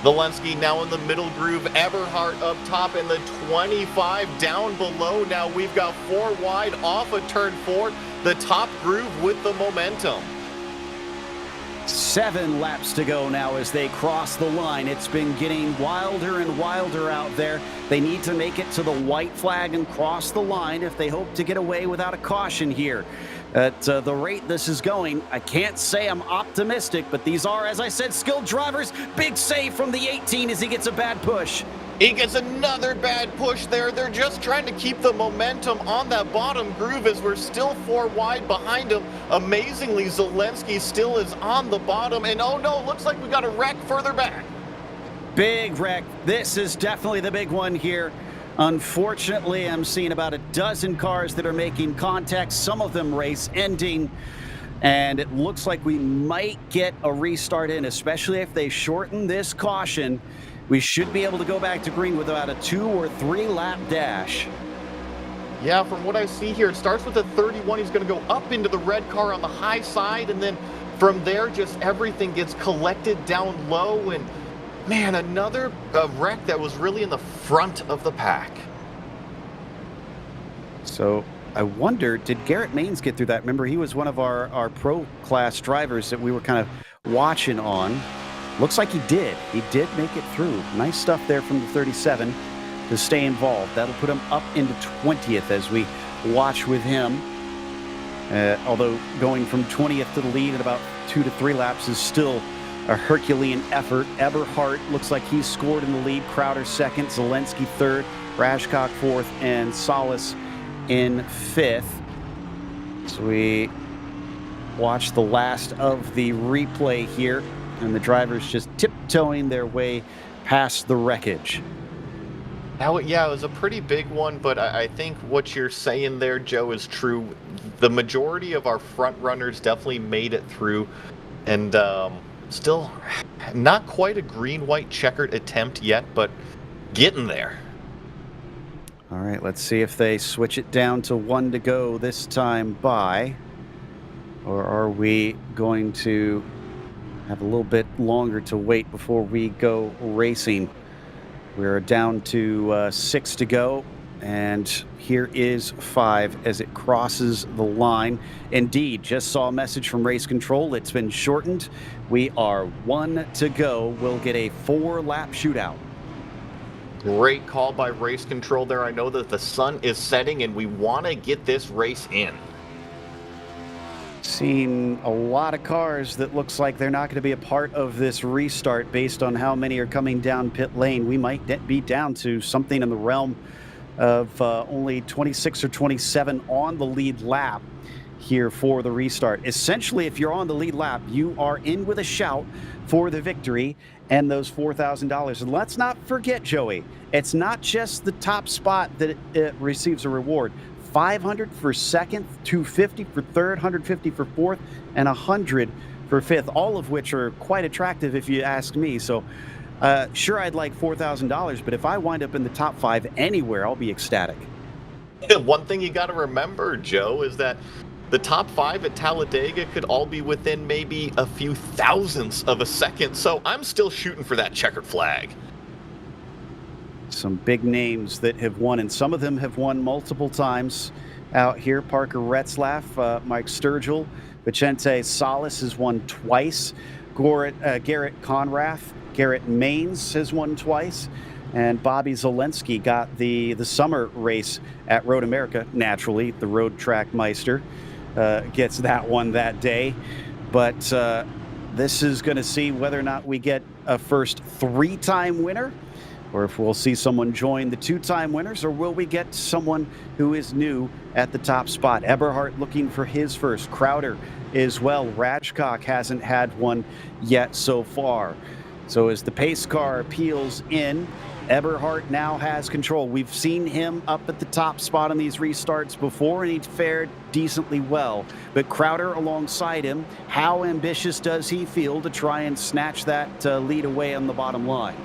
Zelensky now in the middle groove, Eberhard up top in the 25 down below. Now we've got 4 wide off of turn 4, the top groove with the momentum. 7 laps to go now as they cross the line. It's been getting wilder and wilder out there. They need to make it to the white flag and cross the line if they hope to get away without a caution here. At the rate this is going, I can't say I'm optimistic, but these are, as I said, skilled drivers. Big save from the 18 as he gets a bad push. He gets another bad push there. They're just trying to keep the momentum on that bottom groove as we're still 4 wide behind him. Amazingly, Zelensky still is on the bottom. And oh no, looks like we got a wreck further back. Big wreck. This is definitely the big one here. Unfortunately, I'm seeing about a dozen cars that are making contact, some of them race ending. And it looks like we might get a restart in, especially if they shorten this caution. We should be able to go back to green with about a 2 or 3 lap dash. Yeah, from what I see here, it starts with a 31. He's going to go up into the red car on the high side, and then from there, just everything gets collected down low. And man, another wreck that was really in the front of the pack. So I wonder, did Garrett Maines get through that? Remember, he was one of our pro class drivers that we were kind of watching on. Looks like he did. He did make it through. Nice stuff there from the 37 to stay involved. That'll put him up into 20th as we watch with him. Although going from 20th to the lead in about 2 to 3 laps is still a Herculean effort. Eberhard looks like he's scored in the lead. Crowder second, Zelensky third, Rashcock fourth, and Solis in 5th. So we watch the last of the replay here, and the drivers just tiptoeing their way past the wreckage. Now, yeah, it was a pretty big one, but I think what you're saying there, Joe, is true. The majority of our front runners definitely made it through, and still not quite a green-white checkered attempt yet, but getting there. All right, let's see if they switch it down to 1 to go this time by, or are we going to have a little bit longer to wait before we go racing? We're down to 6 to go, and here is 5 as it crosses the line. Indeed, just saw a message from race control. It's been shortened. We are 1 to go. We'll get a 4-lap shootout. Great call by race control there. I know that the sun is setting, and we want to get this race in. Seen a lot of cars that looks like they're not going to be a part of this restart based on how many are coming down pit lane. We might be down to something in the realm of only 26 or 27 on the lead lap here for the restart. Essentially, if you're on the lead lap, you are in with a shout for the victory and those $4,000. And let's not forget, Joey, it's not just the top spot that it receives a reward. $500 for second, $250 for third, $150 for fourth, and $100 for fifth, all of which are quite attractive if you ask me. So sure, I'd like $4,000, but if I wind up in the top 5 anywhere, I'll be ecstatic. One thing you got to remember, Joe, is that the top 5 at Talladega could all be within maybe a few thousandths of a second, so I'm still shooting for that checkered flag. Some big names that have won, and some of them have won multiple times out here. Parker Retzlaff, Mike Sturgill, Vicente Salas has won twice. Garrett Conrath, Garrett Maines has won twice. And Bobby Zelensky got the summer race at Road America. Naturally, the road track meister gets that one that day. But this is going to see whether or not we get a first 3-time winner, or if we'll see someone join the 2-time winners, or will we get someone who is new at the top spot. Eberhart looking for his first. Crowder as well. Rajcock hasn't had one yet so far. So as the pace car peels in, Eberhart now has control. We've seen him up at the top spot on these restarts before, and he fared decently well. But Crowder alongside him, how ambitious does he feel to try and snatch that lead away on the bottom line?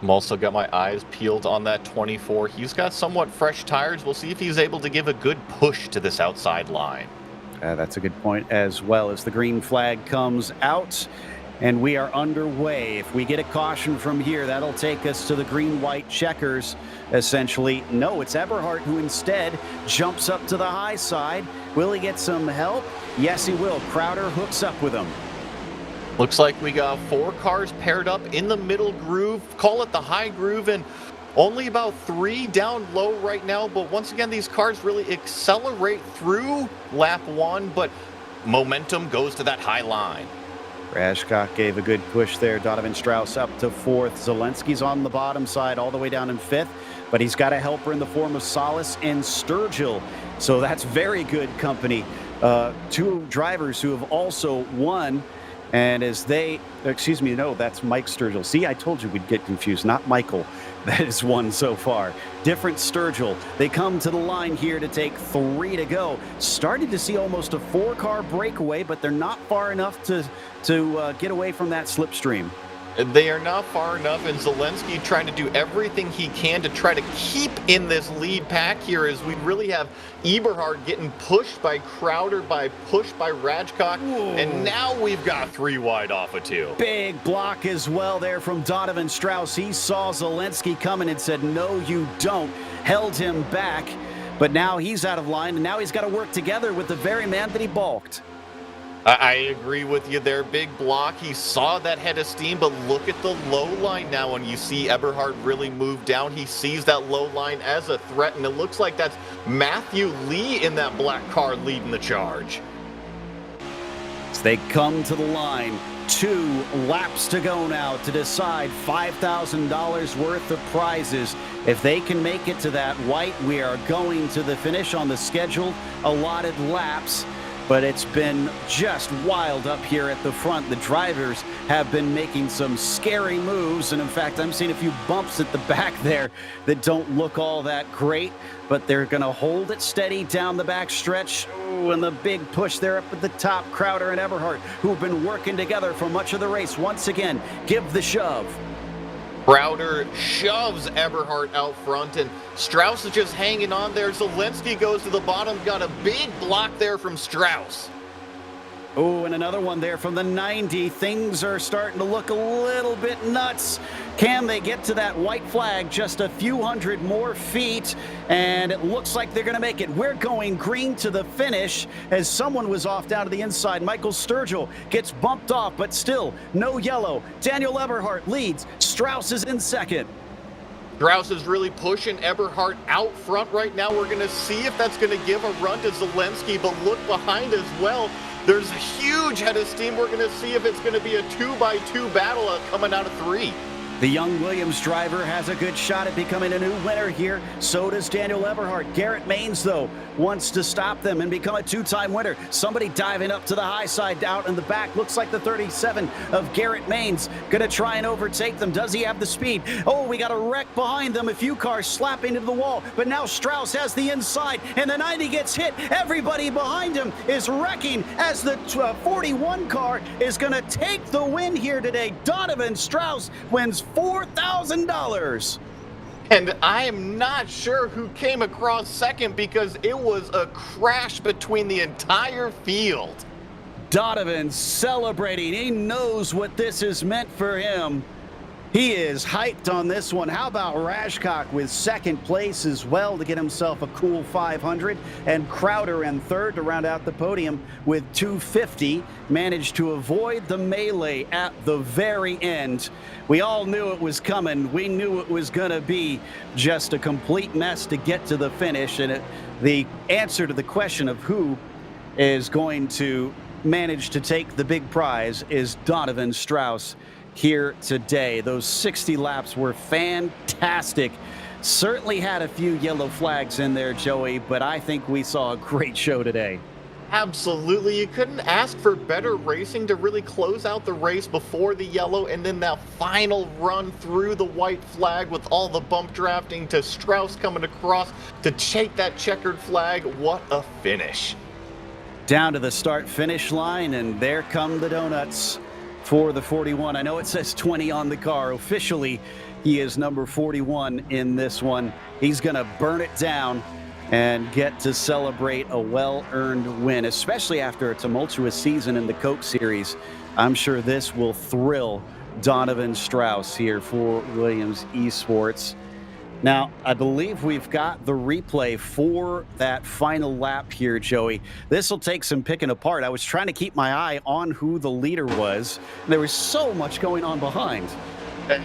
I'm also got my eyes peeled on that 24. He's got somewhat fresh tires. We'll see if he's able to give a good push to this outside line. That's a good point as well. As the green flag comes out, and we are underway. If we get a caution from here, that'll take us to the green-white checkers, essentially. No, it's Eberhart who instead jumps up to the high side. Will he get some help? Yes, he will. Crowder hooks up with him. Looks like we got 4 cars paired up in the middle groove. Call it the high groove, and only about 3 down low right now. But once again, these cars really accelerate through lap 1, but momentum goes to that high line. Rajcock gave a good push there. Donovan Strauss up to 4th. Zelensky's on the bottom side all the way down in 5th, but he's got a helper in the form of Salas and Sturgill. So that's very good company. 2 drivers who have also won. And as they, excuse me, no, that's Mike Sturgill. See, I told you we'd get confused. Not Michael. That is one so far. Different Sturgill. They come to the line here to take 3 to go. Started to see almost a 4-car breakaway, but they're not far enough to get away from that slipstream. They are not far enough, and Zelensky trying to do everything he can to try to keep in this lead pack here, as we really have Eberhart getting pushed by Crowder, pushed by Rajcock, and now we've got 3 wide off of 2. Big block as well there from Donovan Strauss. He saw Zelensky coming and said, no, you don't. Held him back, but now he's out of line, and now he's got to work together with the very man that he balked. I agree with you there. Big block. He saw that head of steam, but look at the low line now, and you see Eberhart really move down. He sees that low line as a threat, and it looks like that's Matthew Lee in that black car leading the charge. As they come to the line, 2 laps to go now to decide $5,000 worth of prizes. If they can make it to that white, we are going to the finish on the scheduled allotted laps. But it's been just wild up here at the front. The drivers have been making some scary moves, and in fact, I'm seeing a few bumps at the back there that don't look all that great, but they're going to hold it steady down the back stretch. Ooh, and the big push there up at the top, Crowder and Eberhart, who have been working together for much of the race, once again give the shove. Crowder shoves Eberhart out front, and Strauss is just hanging on there. Zelensky goes to the bottom, got a big block there from Strauss. Oh, and another one there from the 90. Things are starting to look a little bit nuts. Can they get to that white flag just a few hundred more feet? And it looks like they're going to make it. We're going green to the finish as someone was off down to the inside. Michael Sturgill gets bumped off, but still no yellow. Daniel Eberhart leads. Strauss is in second. Strauss is really pushing Eberhart out front right now. We're going to see if that's going to give a run to Zelensky, but look behind as well. There's a huge head of steam. We're going to see if it's going to be a 2-by-2 battle coming out of 3. The young Williams driver has a good shot at becoming a new winner here. So does Daniel Eberhardt. Garrett Maines, though, wants to stop them and become a two-time winner. Somebody diving up to the high side out in the back. Looks like the 37 of Garrett Maines. Going to try and overtake them. Does he have the speed? Oh, we got a wreck behind them. A few cars slapping into the wall. But now Strauss has the inside, and the 90 gets hit. Everybody behind him is wrecking as the 41 car is going to take the win here today. Donovan Strauss wins $4,000. And I am not sure who came across second because it was a crash between the entire field. Donovan celebrating. He knows what this has meant for him. He is hyped on this one. How about Rashcock with second place as well to get himself a cool 500, and Crowder in third to round out the podium with 250. Managed to avoid the melee at the very end. We all knew it was coming. We knew it was going to be just a complete mess to get to the finish. And the answer to the question of who is going to manage to take the big prize is Donovan Strauss here today. Those 60 laps were fantastic. Certainly had a few yellow flags in there, Joey, but I think we saw a great show today. Absolutely. You couldn't ask for better racing to really close out the race before the yellow, and then that final run through the white flag with all the bump drafting to Strauss coming across to take that checkered flag. What a finish. Down to the start finish line, and there come the donuts for the 41. I know it says 20 on the car. Officially, he is number 41 in this one. He's going to burn it down and get to celebrate a well-earned win, especially after a tumultuous season in the Coke Series. I'm sure this will thrill Donovan Strauss here for Williams Esports. Now, I believe we've got the replay for that final lap here, Joey. This will take some picking apart. I was trying to keep my eye on who the leader was. There was so much going on behind.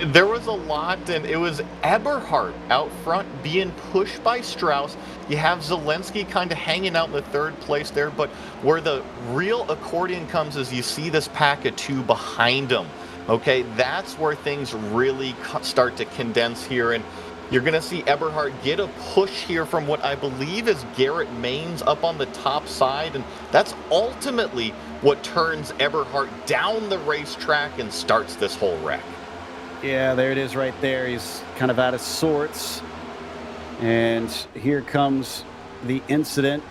There was a lot, and it was Eberhardt out front being pushed by Strauss. You have Zelensky kind of hanging out in the third place there, but where the real accordion comes is you see this pack of two behind him. Okay, that's where things really start to condense here, and you're going to see Eberhardt get a push here from what I believe is Garrett Maines up on the top side, and that's ultimately what turns Eberhardt down the racetrack and starts this whole wreck. Yeah, there it is right there. He's kind of out of sorts. And here comes the incident.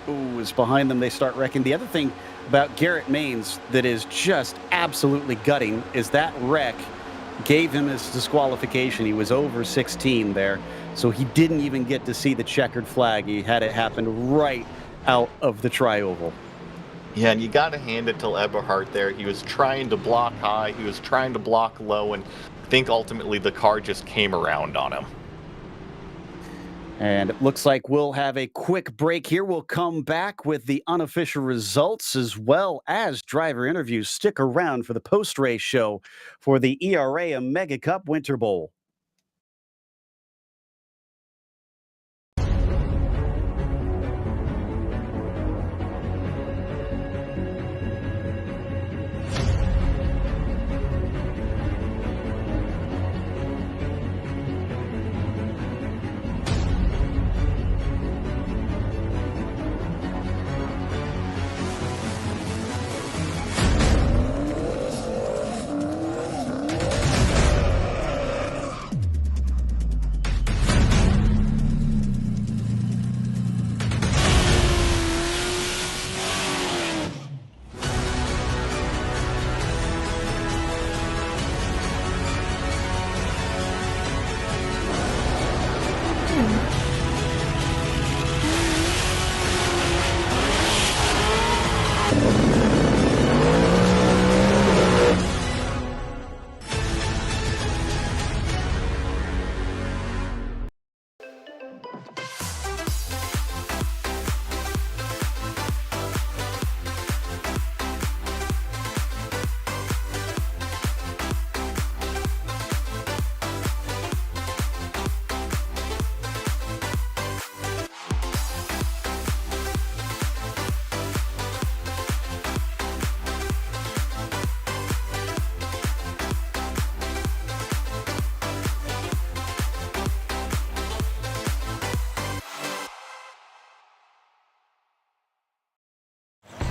Ooh, it's behind them. They start wrecking. The other thing about Garrett Maines that is just absolutely gutting is that wreck gave him his disqualification. He was over 16 there, so he didn't even get to see the checkered flag. He had it happen right out of the tri-oval. Yeah, and you got to hand it to Eberhardt there. He was trying to block high, he was trying to block low, and I think ultimately the car just came around on him. And it looks like we'll have a quick break here. We'll come back with the unofficial results as well as driver interviews. Stick around for the post-race show for the eRacing Mega Cup Winter Bowl.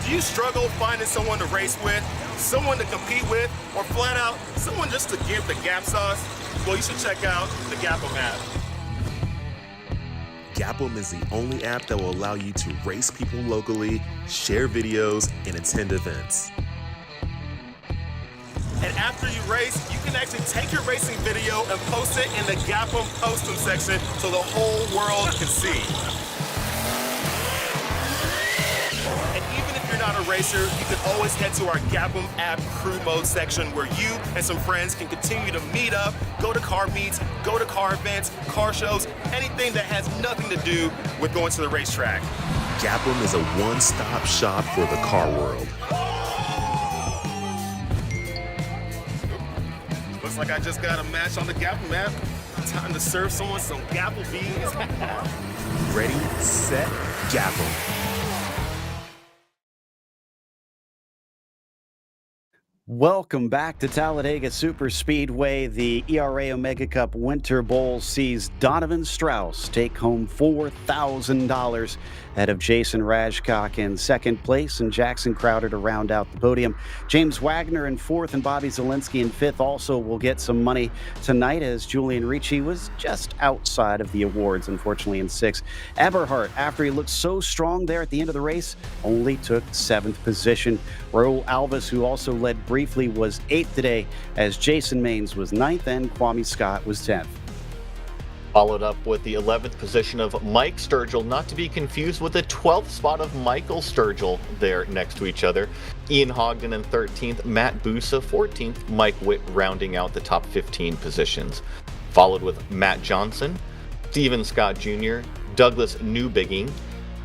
Do you struggle finding someone to race with, someone to compete with, or flat out, someone just to give the Gap sauce? Well, you should check out the Gap'em app. Gap'em is the only app that will allow you to race people locally, share videos, and attend events. And after you race, you can actually take your racing video and post it in the Gap'em Postum section so the whole world can see. And even if you're not a racer, you can always head to our Gap'em app crew mode section where you and some friends can continue to meet up, go to car meets, go to car events, car shows, anything that has nothing to do with going to the racetrack. Gap'em is a one-stop shop for the car world. Looks like I just got a match on the Gap'em app. Time to serve someone some Gapple beans. Ready, set, Gap'em. Welcome back to Talladega Super Speedway. The ERA Omega Cup Winter Bowl sees Donovan Strauss take home $4,000 ahead of Jason Rajcock in second place and Jackson Crowder to round out the podium. James Wagner in fourth and Bobby Zielinski in fifth also will get some money tonight, as Julian Ricci was just outside of the awards, unfortunately, in sixth. Eberhardt, after he looked so strong there at the end of the race, only took seventh position. Raul Alves, who also led briefly, was eighth today, as Jason Maines was ninth and Kwame Scott was 10th. Followed up with the 11th position of Mike Sturgill, not to be confused with the 12th spot of Michael Sturgill there next to each other. Ian Hogden in 13th, Matt Busa 14th, Mike Witt rounding out the top 15 positions. Followed with Matt Johnson, Steven Scott Jr., Douglas Newbigging,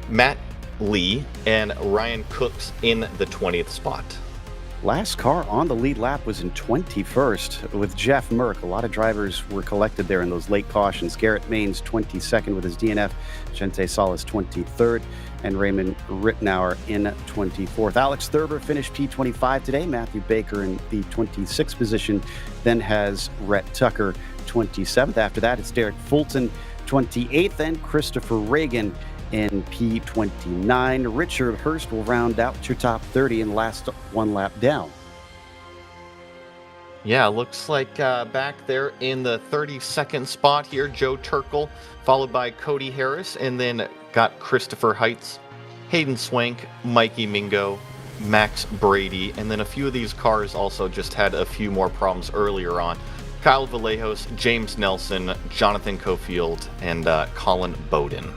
Matt Lee, and Ryan Cooks in the 20th spot. Last car on the lead lap was in 21st with Jeff Merck. A lot of drivers were collected there in those late cautions. Garrett Maines 22nd with his DNF, Gente Salas 23rd, and Raymond Rittenauer in 24th. Alex Thurber finished P25 today. Matthew Baker in the 26th position, then has Rhett Tucker 27th. After that, it's Derek Fulton 28th and Christopher Reagan in P29. Richard Hurst will round out your top 30 and last one lap down. Yeah, looks like back there in the 32nd spot here, Joe Turkle, followed by Cody Harris, and then got Christopher Heitz, Hayden Swank, Mikey Mingo, Max Brady, and then a few of these cars also just had a few more problems earlier on. Kyle Vallejos, James Nelson, Jonathan Cofield, and Colin Bowden.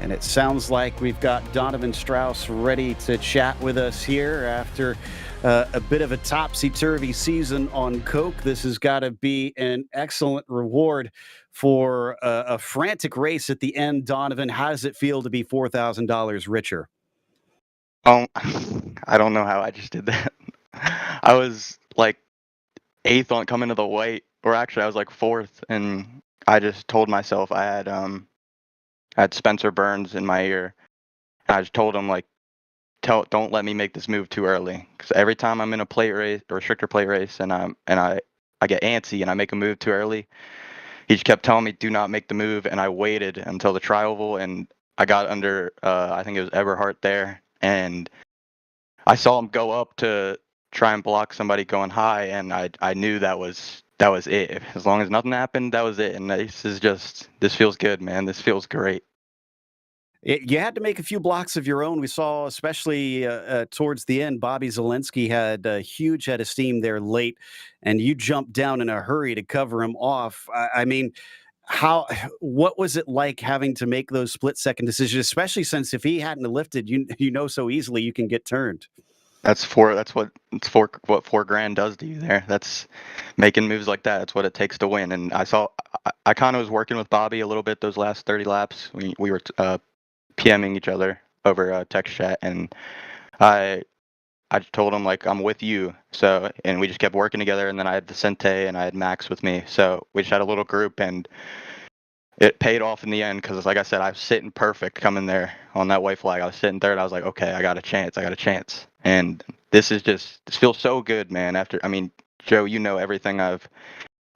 And it sounds like we've got Donovan Strauss ready to chat with us here after a bit of a topsy-turvy season on Coke. This has got to be an excellent reward for a frantic race at the end. Donovan, how does it feel to be $4,000 richer? I don't know how I just did that. I was like 8th on coming to the white, or actually I was like 4th, and I just told myself I had Spencer Burns in my ear. And I just told him, like, don't let me make this move too early. Because every time I'm in a plate race or restrictor plate race and I get antsy and I make a move too early, he just kept telling me, do not make the move. And I waited until the tri-oval, and I got under, I think it was Eberhardt there. And I saw him go up to try and block somebody going high. And I knew that was it. As long as nothing happened, that was it. And this feels good, man. This feels great. You had to make a few blocks of your own. We saw, especially towards the end, Bobby Zielinski had a huge head of steam there late, and you jumped down in a hurry to cover him off. I mean, what was it like having to make those split-second decisions, especially since if he hadn't lifted, you know so easily you can get turned. That's what $4,000 does to you there. That's making moves like that. That's what it takes to win. And I kind of was working with Bobby a little bit those last 30 laps. We were PMing each other over text chat, and I just told him, like, I'm with you. So, and we just kept working together. And then I had Vicente and I had Max with me. So we just had a little group, and it paid off in the end. Cause like I said, I was sitting perfect coming there on that white flag. I was sitting third. I was like, okay, I got a chance. And this feels so good, man. Joe, you know everything I've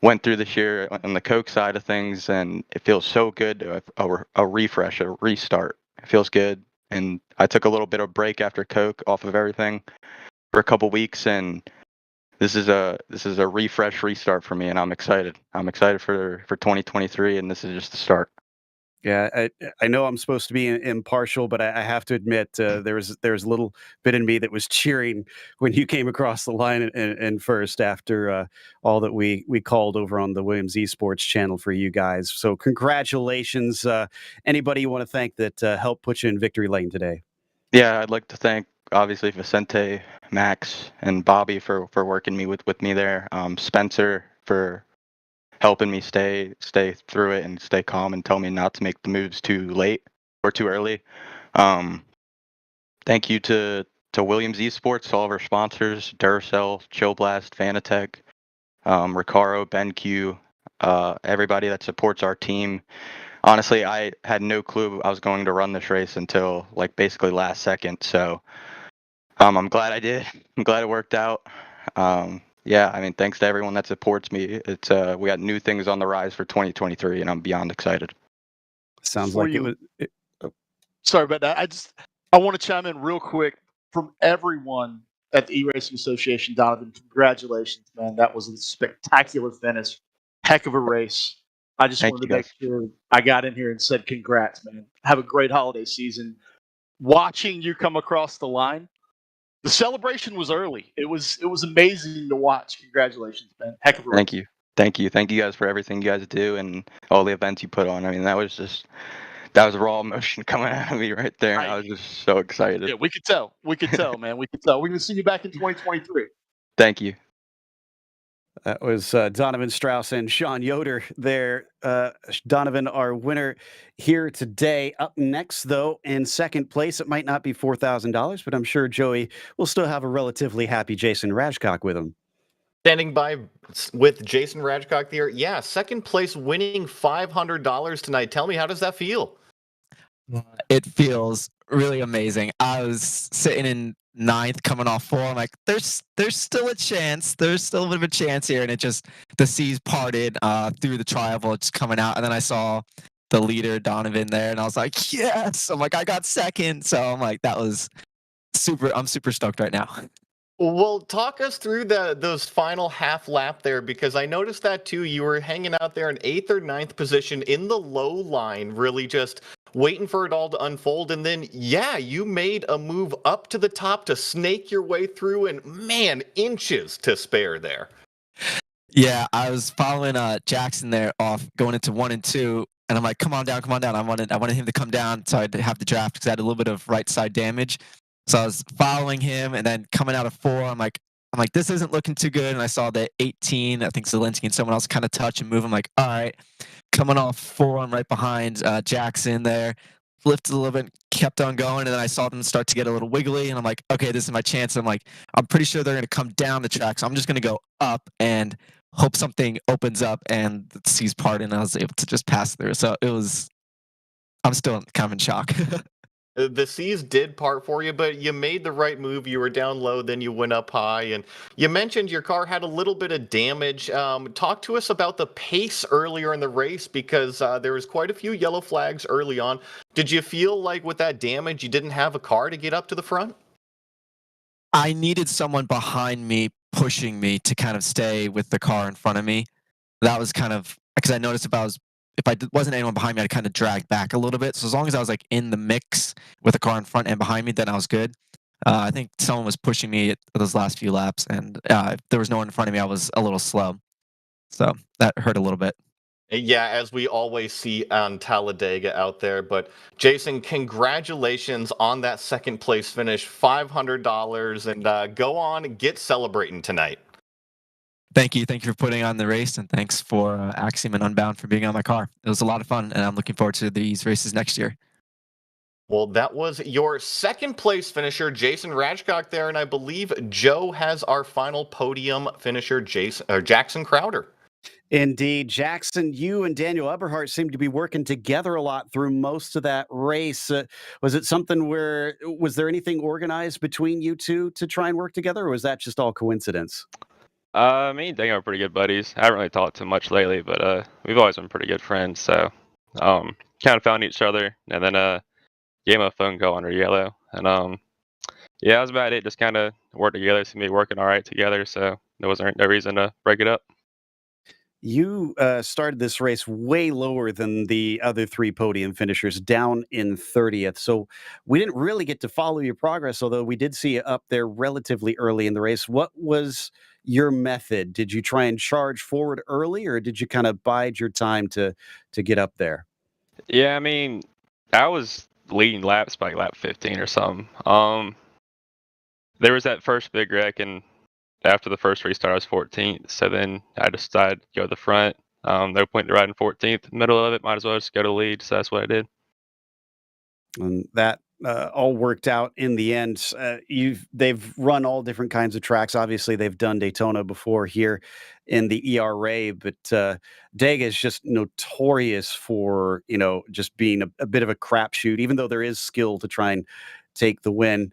went through this year on the Coke side of things, and it feels so good to a refresh, a restart. It feels good. and I took a little bit of break after Coke off of everything for a couple weeks, and this is a refresh restart for me, and I'm excited. I'm excited for 2023, and this is just the start. Yeah, I know I'm supposed to be impartial, but I have to admit there was a little bit in me that was cheering when you came across the line and first after all that we called over on the Williams Esports channel for you guys. So congratulations. Anybody you want to thank that helped put you in victory lane today? Yeah, I'd like to thank obviously Vicente, Max, and Bobby for working with me there. Spencer for helping me stay through it and stay calm and tell me not to make the moves too late or too early. Thank you to Williams Esports, all of our sponsors, Duracell, Chill Blast, Fanatec, Recaro, BenQ, everybody that supports our team. Honestly, I had no clue I was going to run this race until like basically last second. So I'm glad I did. I'm glad it worked out. Yeah, I mean, thanks to everyone that supports me. It's we got new things on the rise for 2023, and I'm beyond excited. Sounds Before like you- it was. Sorry about that. I want to chime in real quick from everyone at the eRacing Association. Donovan, congratulations, man. That was a spectacular finish. Heck of a race. I just Thank wanted you, to make guys. sure I got in here and said congrats, man. Have a great holiday season. Watching you come across the line, the celebration was early. It was amazing to watch. Congratulations, man. Heck of a race. Thank you guys for everything you guys do and all the events you put on. I mean, that was raw emotion coming out of me right there. I was just so excited. Yeah, we could tell. We could tell, man. We could tell. We're going to see you back in 2023. Thank you. That was Donovan Strauss and Sean Yoder there. Donovan, our winner here today. Up next, though, in second place, it might not be $4,000, but I'm sure Joey will still have a relatively happy Jason Rajcock with him. Standing by with Jason Rajcock there. Yeah, second place winning $500 tonight. Tell me, how does that feel? It feels really amazing. I was sitting in ninth, coming off four. I'm like, there's still a chance. There's still a bit of a chance here. And it just, the seas parted through the tri-oval, just coming out. And then I saw the leader, Donovan, there. And I was like, yes. I'm like, I got second. So I'm like, that was super. I'm super stoked right now. Well, talk us through those final half lap there, because I noticed that too. You were hanging out there in 8th or 9th position in the low line, really just waiting for it all to unfold. And then, yeah, you made a move up to the top to snake your way through, and man, inches to spare there. Yeah, I was following Jackson there off going into 1 and 2, and I'm like, come on down. I wanted him to come down so I'd have the draft because I had a little bit of right side damage. So I was following him, and then coming out of 4, I'm like, this isn't looking too good. And I saw that 18, I think Zelensky and someone else kind of touch and move. I'm like, all right, coming off 4, I'm right behind Jackson there. Lifted a little bit, kept on going, and then I saw them start to get a little wiggly, and I'm like, okay, this is my chance. I'm like, I'm pretty sure they're going to come down the track, so I'm just going to go up and hope something opens up and the seas part, and I was able to just pass through. So I'm still kind of in shock. The seas did part for you, but you made the right move. You were down low, then you went up high, and you mentioned your car had a little bit of damage. Talk to us about the pace earlier in the race, because there was quite a few yellow flags early on. Did you feel like with that damage, you didn't have a car to get up to the front? I needed someone behind me pushing me to kind of stay with the car in front of me. That was kind of, because I noticed if I wasn't anyone behind me, I'd kind of drag back a little bit. So as long as I was like in the mix with the car in front and behind me, then I was good. I think someone was pushing me at those last few laps, and if there was no one in front of me, I was a little slow. So that hurt a little bit. Yeah, as we always see on Talladega out there. But Jason, congratulations on that second place finish, $500, and go on and get celebrating tonight. Thank you for putting on the race, and thanks for Axiom and Unbound for being on my car. It was a lot of fun, and I'm looking forward to these races next year. Well, that was your second place finisher, Jason Rajcock there, and I believe Joe has our final podium finisher, Jackson Crowder. Indeed. Jackson, you and Daniel Eberhardt seem to be working together a lot through most of that race. Was it something was there anything organized between you two to try and work together, or was that just all coincidence? Me and Daniel are pretty good buddies. I haven't really talked too much lately, but we've always been pretty good friends. So kind of found each other. And then gave him a phone call under yellow. And yeah, that was about it. Just kind of worked together, seemed to be working all right together. So there wasn't no reason to break it up. You started this race way lower than the other three podium finishers, down in 30th. So we didn't really get to follow your progress, although we did see you up there relatively early in the race. What was your method? Did you try and charge forward early, or did you kind of bide your time to get up there? Yeah, I mean, I was leading laps by lap 15 or something. There was that first big wreck, and after the first restart, I was 14th. So then I decided to go to the front. No point to riding 14th. Middle of it, might as well just go to the lead. So that's what I did. And that all worked out in the end. They've run all different kinds of tracks. Obviously, they've done Daytona before here in the ERA, but Dega is just notorious for just being a bit of a crapshoot. Even though there is skill to try and take the win.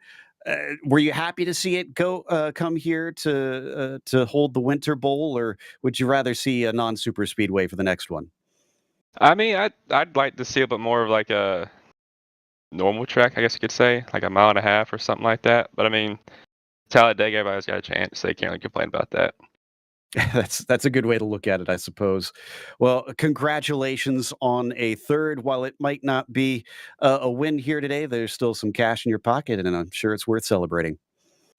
Were you happy to see it come here to hold the WinterBowl, or would you rather see a non-super speedway for the next one? I mean, I'd like to see a bit more of like a normal track, I guess you could say, like a mile and a half or something like that. But I mean, Talladega, everybody's got a chance. They can't really complain about that. That's a good way to look at it, I suppose. Well, congratulations on a third. While it might not be a win here today, there's still some cash in your pocket, and I'm sure it's worth celebrating.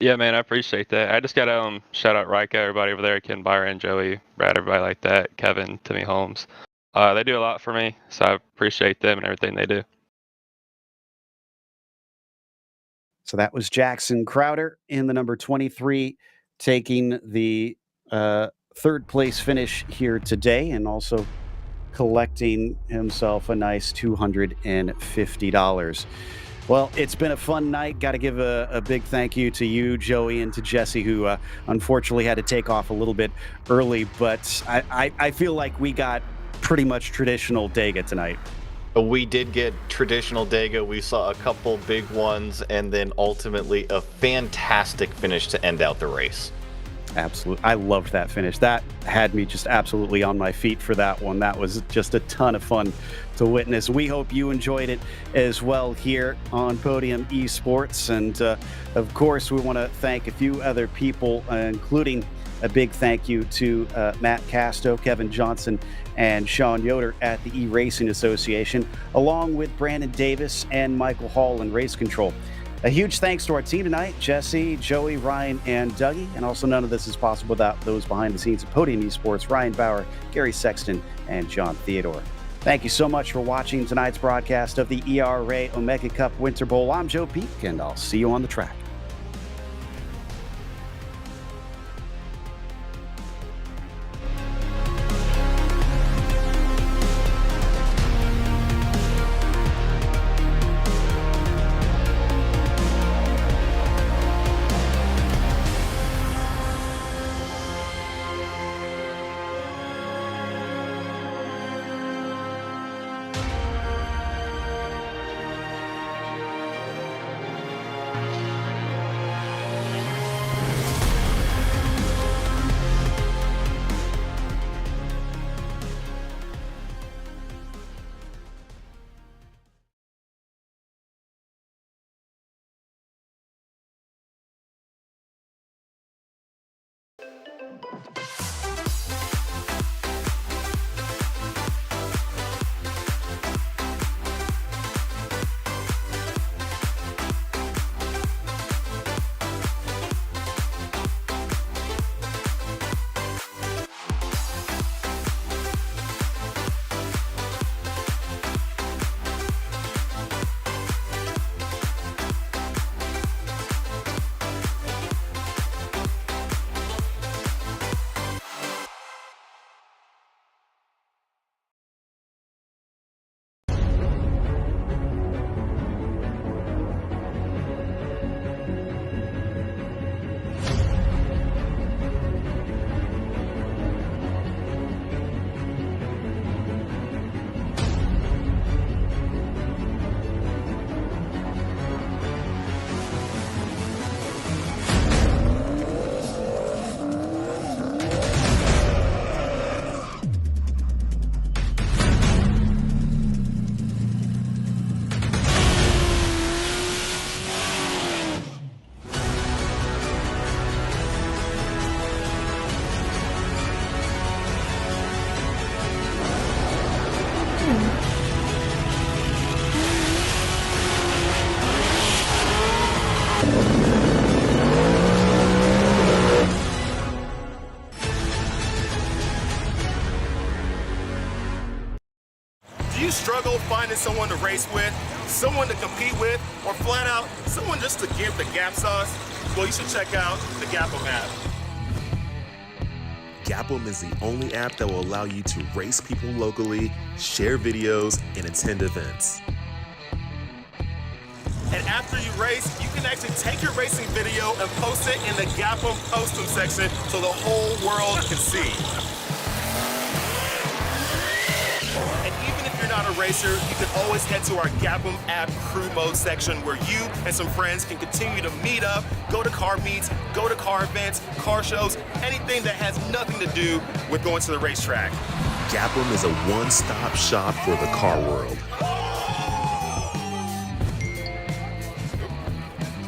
Yeah, man, I appreciate that. I just got to shout out Rika, everybody over there, Ken Byron, Joey, Brad, everybody like that, Kevin, Timmy Holmes. They do a lot for me, so I appreciate them and everything they do. So that was Jackson Crowder in the number 23, taking the third place finish here today, and also collecting himself a nice $250. Well, it's been a fun night. Got to give a big thank you to you, Joey, and to Jesse, who unfortunately had to take off a little bit early, but I feel like we got pretty much traditional Dega tonight. We did get traditional Dega. We saw a couple big ones, and then ultimately a fantastic finish to end out the race. Absolutely. I loved that finish. That had me just absolutely on my feet for that one. That was just a ton of fun to witness. We hope you enjoyed it as well here on Podium Esports. And of course, we want to thank a few other people, including a big thank you to Matt Casto, Kevin Johnson, and Sean Yoder at the eRacing Association, along with Brandon Davis and Michael Hall in Race Control. A huge thanks to our team tonight, Jesse, Joey, Ryan, and Dougie. And also, none of this is possible without those behind the scenes of Podium Esports, Ryan Bauer, Gary Sexton, and John Theodore. Thank you so much for watching tonight's broadcast of the eRA Omega Cup WinterBowl. I'm Joe Peak, and I'll see you on the track. struggle finding someone to race with, someone to compete with, or flat out, someone just to give the Gap sauce? Well, you should check out the Gapum app. Gapum is the only app that will allow you to race people locally, share videos, and attend events. And after you race, you can actually take your racing video and post it in the Gapum Postum section so the whole world can see. And even if you're not a racer, you can always head to our Gapum app crew mode section where you and some friends can continue to meet up, go to car meets, go to car events, car shows, anything that has nothing to do with going to the racetrack. Gapum is a one-stop shop for the car world.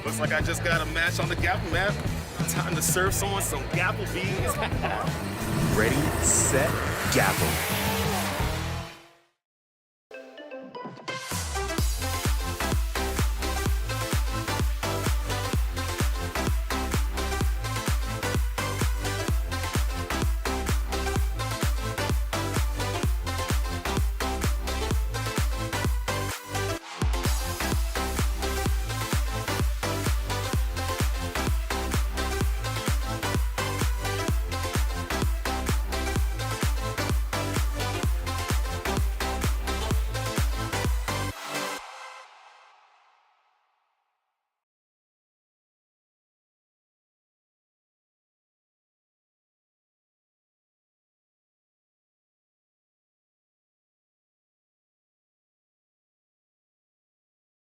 Looks like I just got a match on the Gapum app. Time to serve someone some Gapple beans. Ready, set, Gapum.